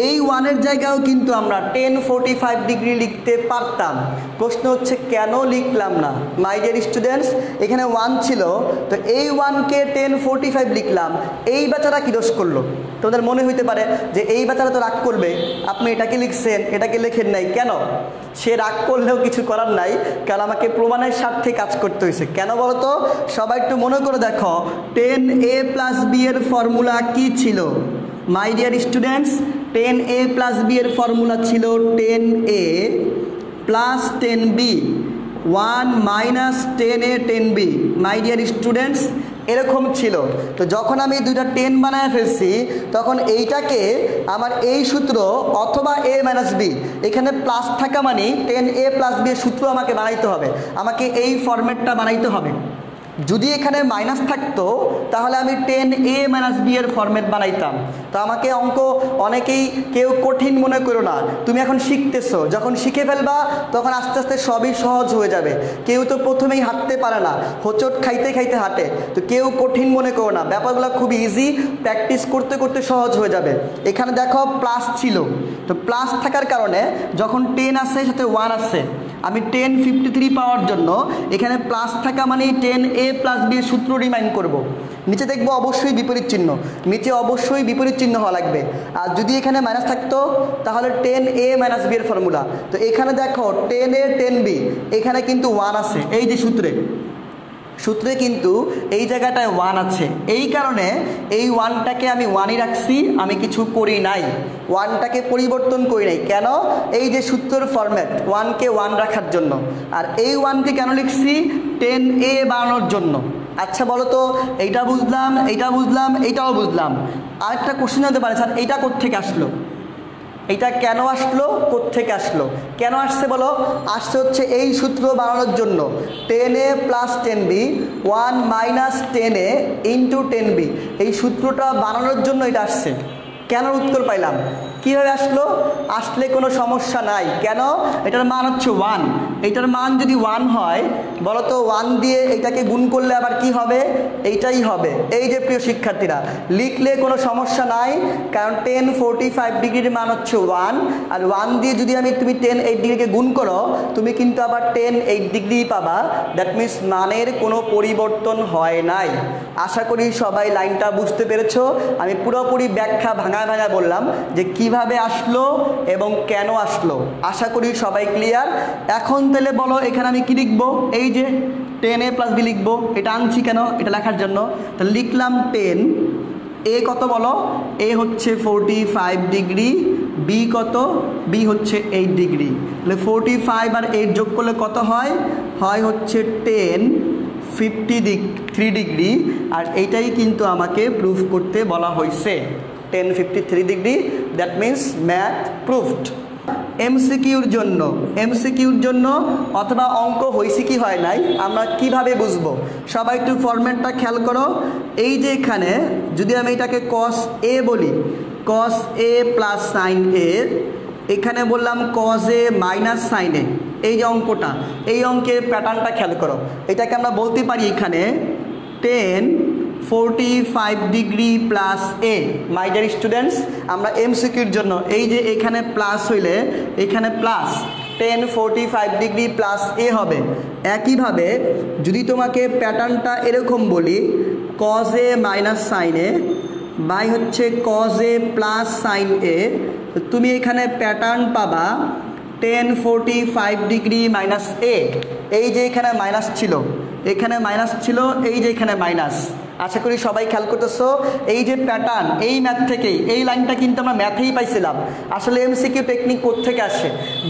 Speaker 1: এই 1-এর জায়গায়ও কিন্তু আমরা 1045 ডিগ্রি লিখতে পারতাম। প্রশ্ন হচ্ছে কেন লিখলাম না? মাই ডিয়ার স্টুডেন্টস, এখানে 1 ছিল, তো এই 1-কে 1045 লিখলাম, এই বাচ্চারা কী দোষ করলো? তোমাদের মনে হইতে পারে যে এই বাচ্চারা তো রাগ করবে, আপনি এটাকে লিখছেন, এটাকে লেখেন নাই কেন? সে রাগ করলেও কিছু করার নাই, কারণ আমাকে প্রমাণের স্বার্থে কাজ করতে হয়েছে। কেন বলো তো? সবাই একটু মনে করে দেখো, 10a প্লাস বি এর ফর্মুলা কি ছিল? My dear students, 10a plus B এর ফর্মুলা ছিল 10a plus 10b 1 minus 10a 10b। My dear students, এরকম ছিল। তো যখন আমি দুইটা 10 বানায় ফেলছি, তখন এইটাকে আমার এই সূত্র অথবা a মাইনাস বি, এখানে প্লাস থাকা মানে 10a প্লাস বি এর সূত্র আমাকে বানাইতে হবে, আমাকে এই ফরম্যাটটা বানাইতে হবে। যদি এখানে মাইনাস থাকতো তাহলে আমি 10a মাইনাস বি এর ফরম্যাট বানাইতাম। তো আমাকে অঙ্ক অনেকেই কেউ কঠিন মনে করো না, তুমি এখন শিখতেছো, যখন শিখে ফেলবা তখন আস্তে আস্তে সবই সহজ হয়ে যাবে। কেউ তো প্রথমেই হাঁটতে পারে না, হোঁচট খাইতে খাইতে হাঁটে, তো কেউ কঠিন মনে করো না, ব্যাপারগুলো খুব ইজি, প্র্যাকটিস করতে করতে সহজ হয়ে যাবে। এখানে দেখো প্লাস ছিল, তো প্লাস থাকার কারণে যখন 10 আছে সাথে 1 আছে, আমি 1053 পাওয়ার জন্য এখানে প্লাস থাকা মানে 10a প্লাস বি এর সূত্র রিমাইন্ড করব। নিচে দেখবো অবশ্যই বিপরীত চিহ্ন, নিচে অবশ্যই বিপরীত চিহ্ন হওয়া লাগবে। আর যদি এখানে মাইনাস থাকতো তাহলে 10a মাইনাস বি এর ফর্মুলা। তো এখানে দেখো 10a 10b, এখানে কিন্তু 1 আছে, এই যে সূত্রে কিন্তু এই জায়গাটায় 1 আছে, এই কারণে এই 1টাকে আমি 1ই রাখছি, আমি কিছু করি নাই, 1টাকে পরিবর্তন করি নাই। কেন? এই যে সূত্রের ফরম্যাট, 1কে 1 রাখার জন্য। আর এই 1কে কেন লিখছি? 10a বানানোর জন্য। আচ্ছা বলো তো, এইটা বুঝলাম, এইটা বুঝলাম, এইটাও বুঝলাম। আরেকটা কোশ্চেন হতে পারে, স্যার এইটা কোত্থেকে আসলো, এটা কেন আসলো, কোত্থেকে আসলো? কেন আসছে বলো? আসছে হচ্ছে এই সূত্র বানানোর জন্য, 10a plus 10b 1 minus 10a into 10b, এই সূত্রটা বানানোর জন্য এটা আসছে। কেন উত্তর পাইলাম। কীভাবে আসলো? আসলে কোনো সমস্যা নাই। কেন? এটার মান হচ্ছে 1, এইটার মান যদি 1 হয় বলো তো, 1 দিয়ে এটাকে গুণ করলে আবার কি হবে? এইটাই হবে। এই যে প্রিয় শিক্ষার্থীরা, লিখলে কোনো সমস্যা নাই, কারণ 1045 ডিগ্রির মান হচ্ছে 1, আর 1 দিয়ে যদি তুমি 1008 ডিগ্রিকে গুণ করো, তুমি কিন্তু আবার 1008 ডিগ্রি পাবা। দ্যাট মিনস মানের কোনো পরিবর্তন হয় নাই। আশা করি সবাই লাইনটা বুঝতে পেরেছো। আমি পুরোপুরি ব্যাখ্যা ভাঙা বললাম যে কিভাবে আসলো এবং কেন আসলো। আশা করি সবাই ক্লিয়ার। এখন তাহলে বলো, এখানে আমি কি লিখবো? এই যে 10a প্লাস বি লিখবো। এটা আনছি কেন? এটা লেখার জন্য। তাহলে লিখলাম 10, এ কত বলো? এ হচ্ছে 45 ডিগ্রি, বি কত? বি হচ্ছে 8 ডিগ্রি। তাহলে 45 আর 8 যোগ করলে কত হয়? হয় হচ্ছে 1053 ডিগ্রি। আর এইটাই কিন্তু আমাকে প্রুফ করতে বলা হয়েছে, 1053 degree. That means math proofed. এমসিকিউর জন্য অথবা অঙ্ক হয়েছে কি হয় নাই আমরা কিভাবে বুঝবো? সবাই একটু ফরম্যাটটা খেয়াল করো। এই যে এখানে যদি আমি এটাকে cos a বলি, cos a plus sign a, এখানে বললাম cos a minus sign a, এই যে অঙ্কটা, এই অঙ্কের প্যাটার্নটা খেয়াল করো। এটাকে আমরা বলতে পারি এখানে 1045 ডিগ্রি প্লাস এ। মাই ডিয়ার স্টুডেন্টস, আমরা এমসিকিউর জন্য এই যে এখানে প্লাস হইলে এখানে প্লাস 1045 ডিগ্রি প্লাস এ হবে। একইভাবে যদি তোমাকে প্যাটার্নটা এরকম বলি, cos a minus sine A by হচ্ছে cos A plus sine A. তুমি এখানে প্যাটার্ন পাবা tan 45 ডিগ্রি মাইনাস এ। এই যে এখানে মাইনাস ছিল, এখানে মাইনাস ছিল, এই যে এখানে মাইনাস। আশা করি সবাই খেয়াল করতেছো। এই যে প্যাটার্ন, এই ম্যাথ থেকেই, এই লাইনটা কিন্তু আমরা ম্যাথেই পাইছিলাম। আসলে এমসিকিউ টেকনিক থেকে আসে,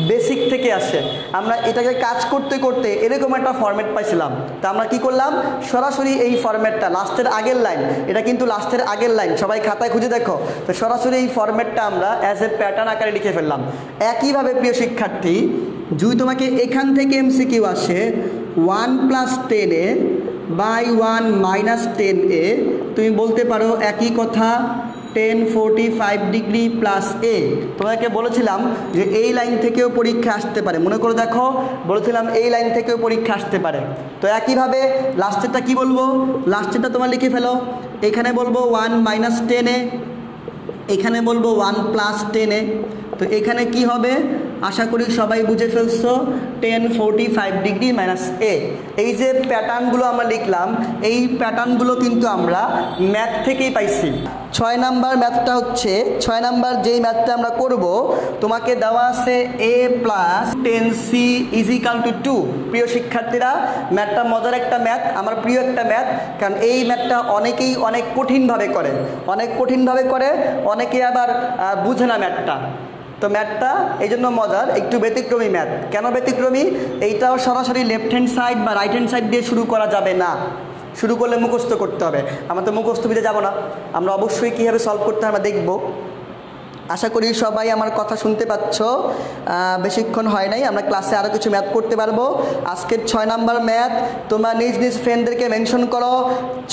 Speaker 1: বেসিক থেকে আসে। আমরা এটাকে কাজ করতে করতে এরকম একটা ফরম্যাট পাইছিলাম। তা আমরা কি করলাম, সরাসরি এই ফরম্যাটটা লাস্টের আগের লাইন, এটা কিন্তু লাস্টের আগের লাইন, সবাই খাতায় খুঁজে দেখো। তো সরাসরি এই ফরম্যাটটা আমরা অ্যাজ এ প্যাটার্ন আকারে লিখে ফেললাম। একইভাবে প্রিয় শিক্ষার্থী, যদি তোমাকে এখান থেকে এমসিকিউ আসে 1 + 10a বাই 1 - 10a, তুমি বলতে পারো একই কথা tan 45 ডিগ্রি প্লাস এ। তোমাকে বলেছিলাম যে এই লাইন থেকেও পরীক্ষা আসতে পারে, মনে করে দেখো, বলেছিলাম এই লাইন থেকেও পরীক্ষা আসতে পারে। তো একইভাবে লাস্টেরটা কি বলবো, লাস্টেরটা তোমার লিখে ফেলো। এখানে বলবো 1 - 10a, এখানে বলবো 1 + 10a। তো এখানে কি হবে, আশা করি সবাই বুঝে ফেলছো, tan 45 ডিগ্রি মাইনাস এ। এই যে প্যাটার্নগুলো আমরা লিখলাম, এই প্যাটার্নগুলো কিন্তু আমরা ম্যাথ থেকেই পাইছি। 6 নাম্বার ম্যাথটা হচ্ছে, 6 নাম্বার যেই ম্যাথটা আমরা করব, তোমাকে দেওয়া আছে a + 10c = 2। প্রিয় শিক্ষার্থীরা, ম্যাথটা মজার একটা ম্যাথ, আমার প্রিয় একটা ম্যাথ, কারণ এই ম্যাথটা অনেকেই অনেক কঠিনভাবে করে, অনেক কঠিনভাবে করে, অনেকে আবার বুঝে না ম্যাথটা। তো ম্যাথটা এই জন্য মজার, একটু ব্যতিক্রমী ম্যাথ। কেন ব্যতিক্রমী, এইটাও সরাসরি লেফট হ্যান্ড সাইড বা রাইট হ্যান্ড সাইড দিয়ে শুরু করা যাবে না। শুরু করলে মুখস্থ করতে হবে। আমরা তো মুখস্থ বিদে যাব না, আমরা অবশ্যই কীভাবে সলভ করতে হবে আমরা দেখব। আশা করি সবাই আমার কথা শুনতে পাচ্ছ। বেশিক্ষণ হয় নাই, আমরা ক্লাসে আরও কিছু ম্যাথ করতে পারবো। আজকের 6 নাম্বার ম্যাথ তোমরা নিজ নিজ ফ্রেন্ডদেরকে মেনশন করো,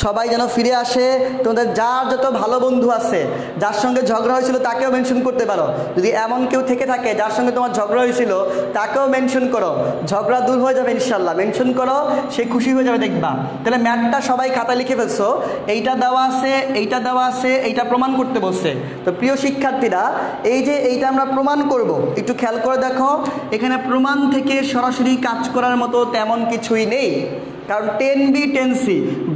Speaker 1: সবাই যেন ফিরে আসে। তোমাদের যার যত ভালো বন্ধু আছে, যার সঙ্গে ঝগড়া হয়েছিল তাকেও মেনশন করতে পারো। যদি এমন কেউ থেকে থাকে যার সঙ্গে তোমার ঝগড়া হয়েছিল, তাকেও মেনশন করো, ঝগড়া দূর হয়ে যাবে ইনশাল্লাহ। মেনশন করো, সে খুশি হয়ে যাবে দেখবা। তাহলে ম্যাথটা সবাই খাতায় লিখে ফেলছো, এইটা দেওয়া আছে, এইটা দেওয়া আছে, এইটা প্রমাণ করতে বলছে। তো প্রিয় শিক্ষার্থীরা, এই যে এইটা আমরা প্রমাণ করব, একটু খেয়াল করে দেখো, এখানে প্রমাণ থেকে সরাসরি কাজ করার মতো তেমন কিছুই নেই। কারণ 10b 10c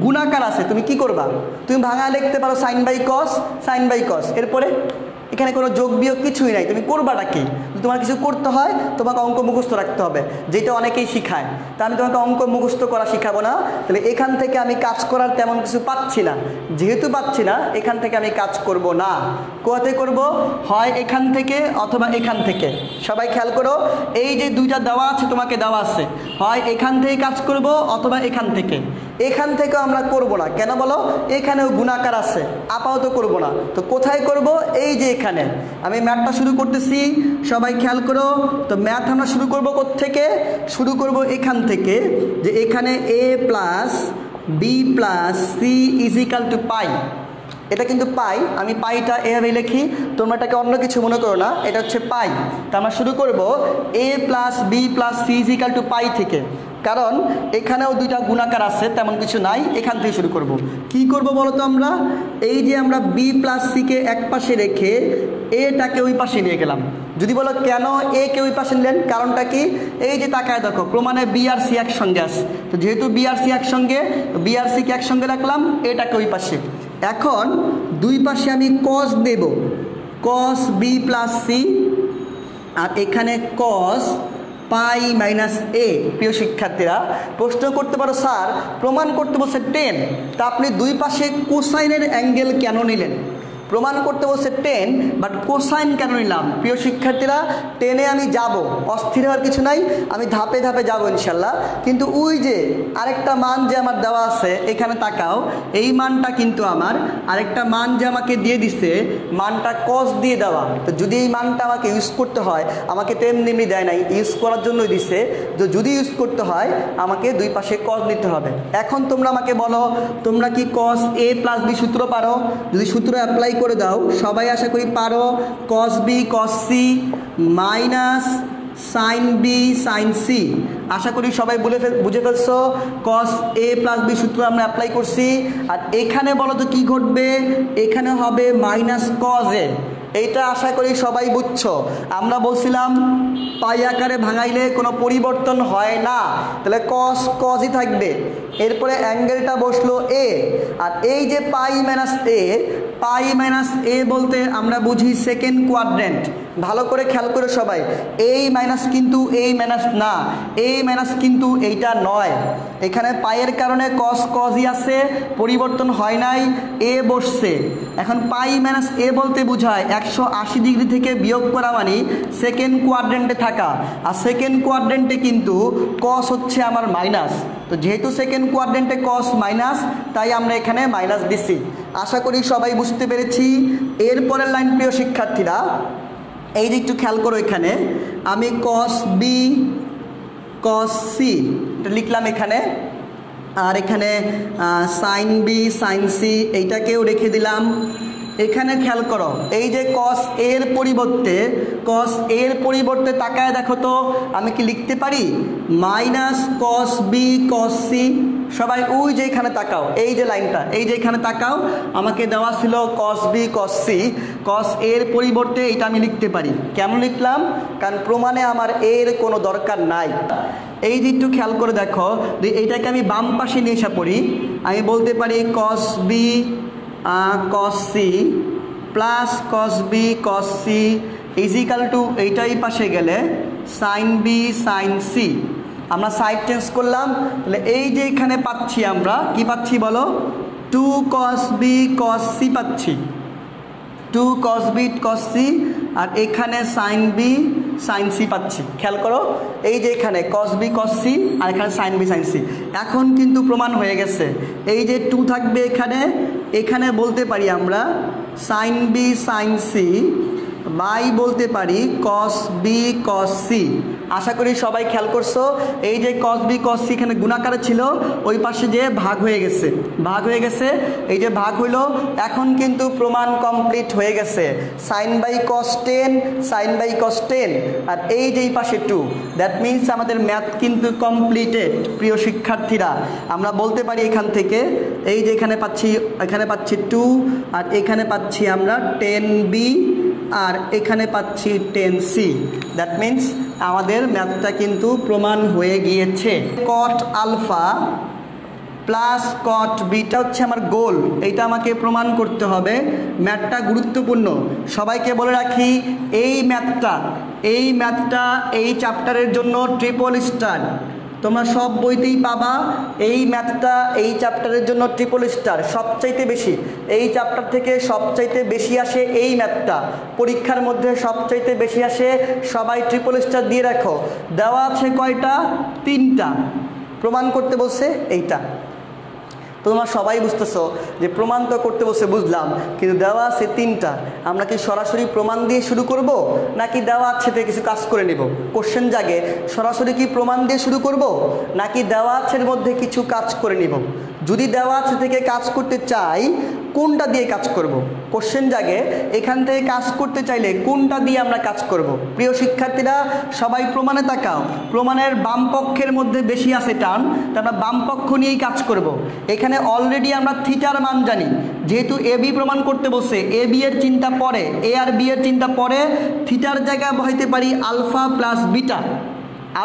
Speaker 1: গুণাকার আছে, তুমি কি করবা, তুমি ভাঙা লিখতে পারো sin / cos, sin / cos। এরপরে এখানে কোনো যোগ বিয়োগ কিছুই নাই, তুমি করবাটা কি? তোমার কিছু করতে হয়, তোমাকে অঙ্ক মুখস্থ রাখতে হবে, যেটা অনেকেই শিখায়। তা আমি তোমাকে অঙ্ক মুখস্থ করা শিখাবো না। তাহলে এখান থেকে আমি কাজ করার তেমন কিছু পাচ্ছি না, যেহেতু পাচ্ছি না, এখান থেকে আমি কাজ করব না। কোয়াতে করব, হয় এখান থেকে অথবা এখান থেকে। সবাই খেয়াল করো, এই যে দুইটা দেওয়া আছে, তোমাকে দেওয়া আছে, হয় এখান থেকে কাজ করব অথবা এখান থেকে। এখান থেকেও আমরা করব না, কেন বলো, এখানেও গুণাকার আছে, আপাতত করব না। তো কোথায় করব, এই যে এখানে। আমি ম্যাথটা শুরু করতেছি, সবাই খেয়াল করো। তো ম্যাথ আমরা শুরু করব কোত্থেকে, শুরু করব এখান থেকে, যে এখানে a + b + c = পাই। এটা কিন্তু পাই, আমি পাইটা এভাবে লিখি, তোমরা এটাকে অন্য কিছু মনে করো না, এটা হচ্ছে পাই। তা আমরা শুরু করব a + b + c = পাই থেকে, কারণ এখানেও দুইটা গুণাকার আছে, তেমন কিছু নাই। এখান থেকে শুরু করব। কি করব বলো তো, আমরা এই যে আমরা b + c কে এক পাশে রেখে এটাকে ওই পাশে নিয়ে গেলাম। যদি বলো কেন এ কে ওই পাশে নিলেন, কারণটা কি, এই যে তাকায় দেখো, প্রমাণে b আর c একসঙ্গে আছে। তো যেহেতু b আর c একসঙ্গে, b আর c কে একসঙ্গে রাখলাম, এটাকে ওই পাশে। এখন দুই পাশে আমি cos দেব, cos b + c, আর এখানে cos π - a। প্রিয় শিক্ষার্থীরা, প্রশ্ন করতে পারো, স্যার প্রমাণ করতে বলছে 10, তা আপনি দুই পাশে কোসাইনের অ্যাঙ্গেল কেন নিলেন? প্রমাণ করতে বলছে 10, বাট কোসাইন কেন নিলাম? প্রিয় শিক্ষার্থীরা, 10-এ আমি যাব, অস্থির হওয়ার কিছু নাই, আমি ধাপে ধাপে যাব ইনশাল্লাহ। কিন্তু ওই যে আরেকটা মান যে আমার দেওয়া আছে, এখানে তাকাও, এই মানটা কিন্তু আমার আরেকটা মান যে আমাকে দিয়ে দিছে, মানটা cos দিয়ে দেওয়া। তো যদি এই মানটা আমাকে ইউজ করতে হয়, আমাকে তেমনি দেয় নাই, ইউজ করার জন্যই দিছে। তো যদি ইউজ করতে হয়, আমাকে দুই পাশে cos নিতে হবে। এখন তোমরা আমাকে বলো, তোমরা কি cos a + b সূত্র পারো? যদি সূত্র অ্যাপ্লাই করে দাও, সবাই আশা করি পারো। cos b cos c minus sin b sin c, আশা করি সবাই বুঝে ফেলছো। cos a + b সূত্র আমরা অ্যাপ্লাই করছি। আর এখানে বলো তো কি ঘটবে, এখানে হবে মাইনাস cos a। এইটা আশা করি সবাই বুঝছো। আমরা বলছিলাম পাই আকারে ভাঙাইলে কোনো পরিবর্তন হয় না, তাহলে cos ই থাকবে। এরপরে অ্যাঙ্গেলটা বসলো a, আর এই যে π - a, পাই মাইনাস এ বলতে আমরা বুঝি সেকেন্ড কোয়াড্রেন্ট। ভালো করে খেয়াল করে সবাই, এই মাইনাস কিন্তু এই মাইনাস না, এই মাইনাস কিন্তু এইটা নয়। এখানে পাইয়ের কারণে কস কজই আছে, পরিবর্তন হয় নাই, এ বসছে। এখন পাই মাইনাস এ বলতে বোঝায় 180 ডিগ্রি থেকে বিয়োগ করা মানে সেকেন্ড কোয়াড্রেন্টে থাকা, আর সেকেন্ড কোয়াড্রেন্টে কিন্তু কস হচ্ছে আমার মাইনাস। তো যেহেতু সেকেন্ড কোয়াড্রেন্টে কস মাইনাস, তাই আমরা এখানে মাইনাস দিছি। আশা করি সবাই বুঝতে পেরেছি। এরপরের লাইন প্রিয় শিক্ষার্থীরা, এই যে একটু খেয়াল করো, এখানে আমি কস বি কস সি এটা লিখলাম এখানে, আর এখানে সাইন বি সাইন সি এইটাকেও রেখে দিলাম। এখানে খেয়াল করো, এই যে কস এর পরিবর্তে তাকায় দেখো তো আমি কি লিখতে পারি minus cos B cos C. সবাই ওই যে এখানে তাকাও, এই যে লাইনটা, এই যে এখানে তাকাও, আমাকে দেওয়া ছিল কস বি কস সি, কস এর পরিবর্তে এটা আমি লিখতে পারি। কেমন লিখলাম? কারণ প্রমাণে আমার এর কোনো দরকার নাই। এই যে একটু খেয়াল করে দেখো, এইটাকে আমি বাম পাশে নিয়ে এসে পড়ি, আমি বলতে পারি cos B cos C plus cos B cos C is equal to এইটাই পাশে গেলে সাইন বি সাইন সি। আমরা সাইড চেঞ্জ করলাম, তাহলে এই যে এখানে পাচ্ছি আমরা কি পাচ্ছি বলো, 2 cos b cos c পাচ্ছি, 2 cos b cos c, আর এখানে সাইন বি সাইন সি পাচ্ছি। খেয়াল করো, এই যে এখানে cos b cos c আর এখানে সাইন বি সাইন সি। এখন কিন্তু প্রমাণ হয়ে গেছে, এই যে 2 থাকবে এখানে বলতে পারি আমরা sine B sine C by বলতে পারি cos b cos c। আশা করি সবাই খেয়াল করছো, এই যে cos b cos c এখানে গুণাকারে ছিল, ওই পাশে যে ভাগ হয়ে গেছে, এই যে ভাগ হইলো। এখন কিন্তু প্রমাণ কমপ্লিট হয়ে গেছে, sine by cos 10 sine by cos 10, আর এই যে এই পাশে 2। দ্যাট মিনস আমাদের ম্যাথ কিন্তু কমপ্লিটেড প্রিয় শিক্ষার্থীরা। আমরা বলতে পারি এখান থেকে, এই যে এখানে পাচ্ছি 2, আর এখানে পাচ্ছি আমরা 10b, আর এখানে পাচ্ছি 10c। দ্যাট মিন্স আমাদের ম্যাথটা কিন্তু প্রমাণ হয়ে গিয়েছে। Cot alpha plus cot beta হচ্ছে আমার গোল, এইটা আমাকে প্রমাণ করতে হবে। ম্যাথটা গুরুত্বপূর্ণ, সবাইকে বলে রাখি, এই ম্যাথটা এই চ্যাপ্টারের জন্য ট্রিপল স্টার। তোমরা সব বইতেই পাবা এই ম্যাথটা, এই চ্যাপ্টারের জন্য ট্রিপল স্টার সবচাইতে বেশি। এই চ্যাপ্টার থেকে সবচাইতে বেশি আসে এই ম্যাথটা, পরীক্ষার মধ্যে সবচাইতে বেশি আসে। সবাই ট্রিপল স্টার দিয়ে রাখো। দেওয়া আছে কয়টা? 3টা। প্রমাণ করতে বলছে এইটা। তোমরা সবাই বুঝতেছো যে প্রমাণ তো করতে বসে বুঝলাম, কিন্তু দেওয়া আছে 3টা। আমরা কি সরাসরি প্রমাণ দিয়ে শুরু করব, নাকি দেওয়া আছে থেকে কিছু কাজ করে নেব? কোশ্চেন জাগে সরাসরি কি প্রমাণ দিয়ে শুরু করব, নাকি দেওয়া আছের মধ্যে কিছু কাজ করে নিব? যদি দেওয়া আছে থেকে কাজ করতে চাই, কোনটা দিয়ে কাজ করব? কোশ্চেন জাগে এখান থেকে কাজ করতে চাইলে কোনটা দিয়ে আমরা কাজ করব? প্রিয় শিক্ষার্থীরা সবাই প্রমাণে তাকাও। প্রমাণের বাম পক্ষের মধ্যে বেশি আছে টান, তো আমরা বাম পক্ষ নিয়েই কাজ করব। এখানে অলরেডি আমরা থিটার মান জানি, যেহেতু এ বি প্রমাণ করতে বসে এ বি এর চিন্তা পরে, এ আর বি এর চিন্তা পরে, থিটার জায়গায় বসাইতে পারি আলফা প্লাস বিটা।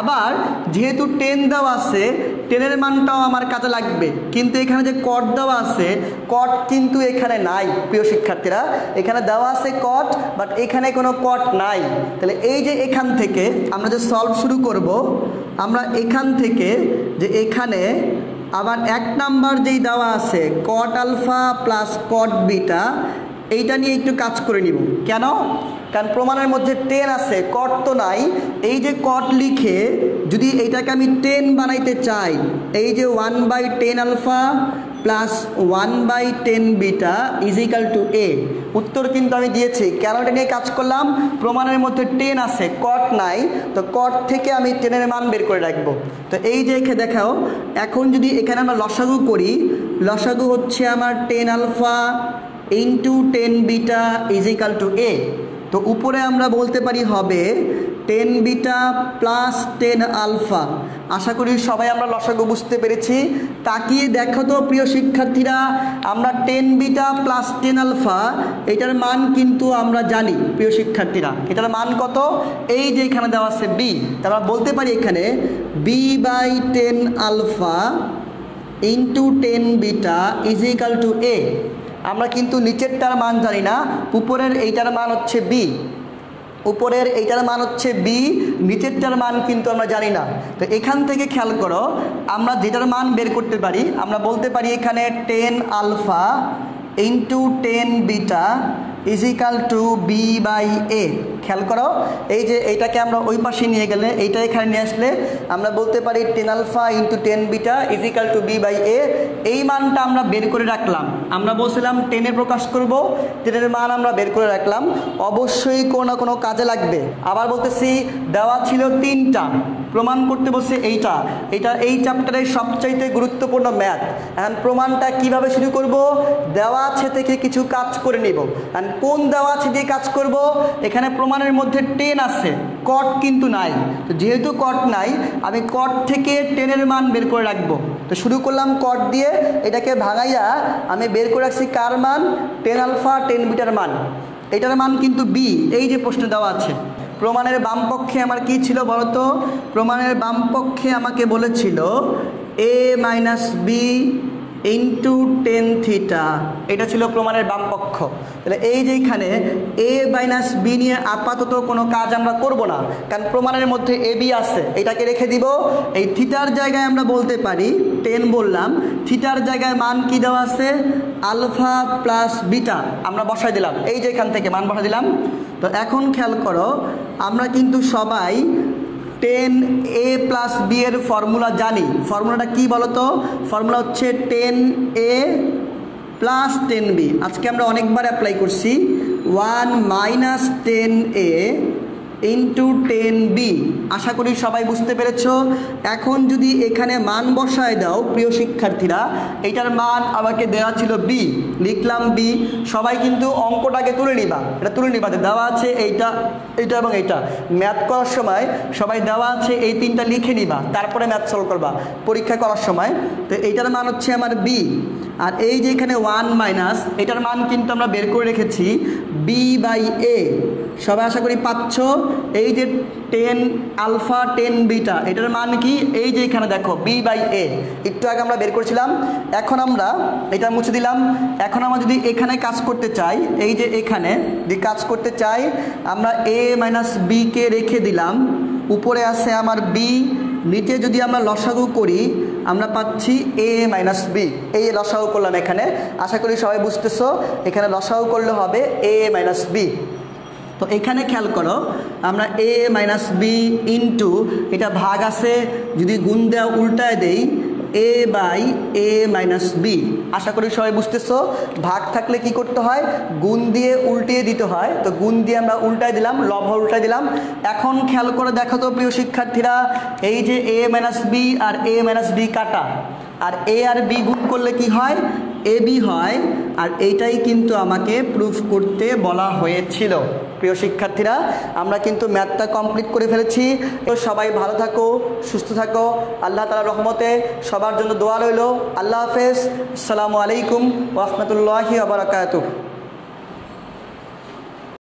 Speaker 1: আবার যেহেতু 10 দেওয়া আছে, 10-এর মানটাও আমার কাজে লাগবে, কিন্তু এখানে যে কট দেওয়া আছে, কট কিন্তু এখানে নাই প্রিয় শিক্ষার্থীরা। এখানে দেওয়া আছে কট, বাট এখানে কোনো কট নাই। তাহলে এই যে এখান থেকে আমরা যে সলভ শুরু করব, আমরা এখান থেকে যে এখানে আবার 1 নাম্বার যেই দেওয়া আছে cot alpha plus cot beta, এইটা নিয়ে একটু কাজ করে নিব। কেন? কারণ প্রমাণের মধ্যে 10 আছে, কট তো নাই। এই যে কট লিখে যদি এইটাকে আমি 10 বানাইতে চাই, এই যে 1/10 alpha plus 1/10 beta is equal to A. উত্তর কিন্তু আমি দিয়েছি। কেন এটা নিয়ে কাজ করলাম? প্রমাণের মধ্যে 10 আছে, কট নাই, তো কট থেকে আমি 10-এর মান বের করে রাখবো। তো এই যে এখানে দেখাও, এখন যদি এখানে আমরা লসাগু করি, লসাগু হচ্ছে আমার 10 alpha into 10 beta is equal to A. তো উপরে আমরা বলতে পারি হবে 10 বিটা প্লাস 10 আলফা। আশা করি সবাই আমরা লসাগু বুঝতে পেরেছি। তাকিয়ে দেখো তো প্রিয় শিক্ষার্থীরা, আমরা 10 বিটা প্লাস 10 আলফা এটার মান কিন্তু আমরা জানি প্রিয় শিক্ষার্থীরা। এটার মান কত? এই যে এখানে দেওয়া আছে বি, তারপর বলতে পারি এখানে b/10 alpha into 10 beta is equal to A. আমরা কিন্তু নিচেরটার মান জানি না, উপরের এইটার মান হচ্ছে বি, উপরের এইটার মান হচ্ছে বি, নিচেরটার মান কিন্তু আমরা জানি না। তো এখান থেকে খেয়াল করো, আমরা যেটার মান বের করতে পারি, আমরা বলতে পারি এখানে 10 alpha into 10 beta is equal to B by A. খেয়াল করো, এই যে এইটাকে আমরা ওই পাশে নিয়ে গেলে, এইটা এখানে নিয়ে আসলে আমরা বলতে পারি 10 alpha into 10 beta is equal to B by A. এই মানটা আমরা বের করে রাখলাম। আমরা বলছিলাম 10-এ প্রকাশ করব, 10-এর মান আমরা বের করে রাখলাম, অবশ্যই কোনো না কোনো কাজে লাগবে। আবার বলতেছি, দেওয়া ছিল 3টা, প্রমাণ করতে বলছে এইটা, এটা এই চ্যাপ্টারের সবচাইতে গুরুত্বপূর্ণ ম্যাথ। এখন প্রমাণটা কিভাবে শুরু করব? দেওয়া আছে থেকে কিছু কাজ করে নিব। এখন কোন দেওয়া আছে দিয়ে কাজ করব? এখানে প্রমাণের মধ্যে 10 আছে, কট কিন্তু নাই। তো যেহেতু কট নাই, আমি কট থেকে 10-এর মান বের করে রাখবো। তো শুরু করলাম কট দিয়ে, এটাকে ভাঙাইয়া আমি বের করে রাখছি কার মান? 10 আলফা 10 বিটার মান। এটার মান কিন্তু বি, এই যে প্রশ্নে দেওয়া আছে। প্রমাণের বাম পক্ষে আমার কি ছিল বলতো? প্রমাণের বাম পক্ষে আমাকে বলেছিল এ মাইনাস বি ইন্টু 10 থিটা, এটা ছিল প্রমাণের বাম পক্ষ। তাহলে এই যে এখানে এ মাইনাস বি নিয়ে আপাতত কোনো কাজ আমরা করব না, কারণ প্রমাণের মধ্যে এ বি আছে, এটাকে রেখে দিব। এই থিটার জায়গায় আমরা বলতে পারি 10 বললাম, থিটার জায়গায় মান কি দেওয়া আছে? আলফা প্লাস বিটা আমরা বসাই দিলাম, এই যে এখান থেকে মান বসাই দিলাম। তো এখন খেয়াল করো, আমরা কিন্তু সবাই 10a প্লাস বি এর ফর্মুলা জানি। ফর্মুলাটা কি বলতো? ফর্মুলা হচ্ছে 10a প্লাস 10b। আজকে আমরা অনেকবার অ্যাপ্লাই করছি। 1 মাইনাস 10a ইন্টু 10b। আশা করি সবাই বুঝতে পেরেছো। এখন যদি এখানে মান বসায় দাও প্রিয় শিক্ষার্থীরা, এটার মান আমাকে দেওয়া ছিল বি, লিখলাম বি। সবাই কিন্তু অঙ্কটাকে তুলে নিবা, এটা তুলে নিবা যে দেওয়া আছে এইটা, এইটা এবং এইটা। ম্যাথ করার সময় সবাই দেওয়া আছে এই 3টা লিখে নিবা, তারপরে ম্যাথ সলভ করবা পরীক্ষা করার সময়। তো এইটার মান হচ্ছে আমার বি, আর এই যে এখানে 1 মাইনাস, এটার মান কিন্তু আমরা বের করে রেখেছি বি বাই এ। সবাই আশা করি পাচ্ছ। এই যে 10 আলফা 10 বিটা, এটার মান কি? এই যে এখানে দেখো বি বাই এ, একটু আগে আমরা বের করেছিলাম। এখন আমরা এটা মুছে দিলাম। এখন আমরা যদি এখানে কাজ করতে চাই, এই যে এখানে যদি কাজ করতে চাই, আমরা এ মাইনাস বি কে রেখে দিলাম, উপরে আছে আমার বি, নিচে যদি আমরা লসাগু করি আমরা পাচ্ছি এ মাইনাস বি। এই লসাগু করলাম এখানে, আশা করি সবাই বুঝতেছো। এখানে লসাগু করলে হবে এ মাইনাস বি। তো এখানে খেয়াল করো, আমরা এ মাইনাস বি ইন্টু, এটা ভাগ আছে, যদি গুণ দেওয়া উল্টায় দেই এ বাই এ মাইনাস বি। আশা করি সবাই বুঝতেছো। ভাগ থাকলে কি করতে হয়? গুণ দিয়ে উল্টিয়ে দিতে হয়। তো গুণ দিয়ে আমরা উল্টায় দিলাম, লব উল্টায় দিলাম। এখন খেয়াল করে দেখো তো প্রিয় শিক্ষার্থীরা, এই যে এ মাইনাস বি আর এ মাইনাস বি কাটা, আর এ আর বি গুণ করলে কি হয়? এ বি হয়। আর এইটাই কিন্তু আমাকে প্রুফ করতে বলা হয়েছিল। প্রিয় শিক্ষার্থীরা, আমরা কিন্তু ম্যাথটা কমপ্লিট করে ফেলেছি। তো সবাই ভালো থাকো, সুস্থ থাকো, আল্লাহ তাআলার রহমতে সবার জন্য দোয়া রইল। আল্লাহ হাফেজ, আসসালামু আলাইকুম ওয়া রাহমাতুল্লাহি ওয়া বারাকাতুহু।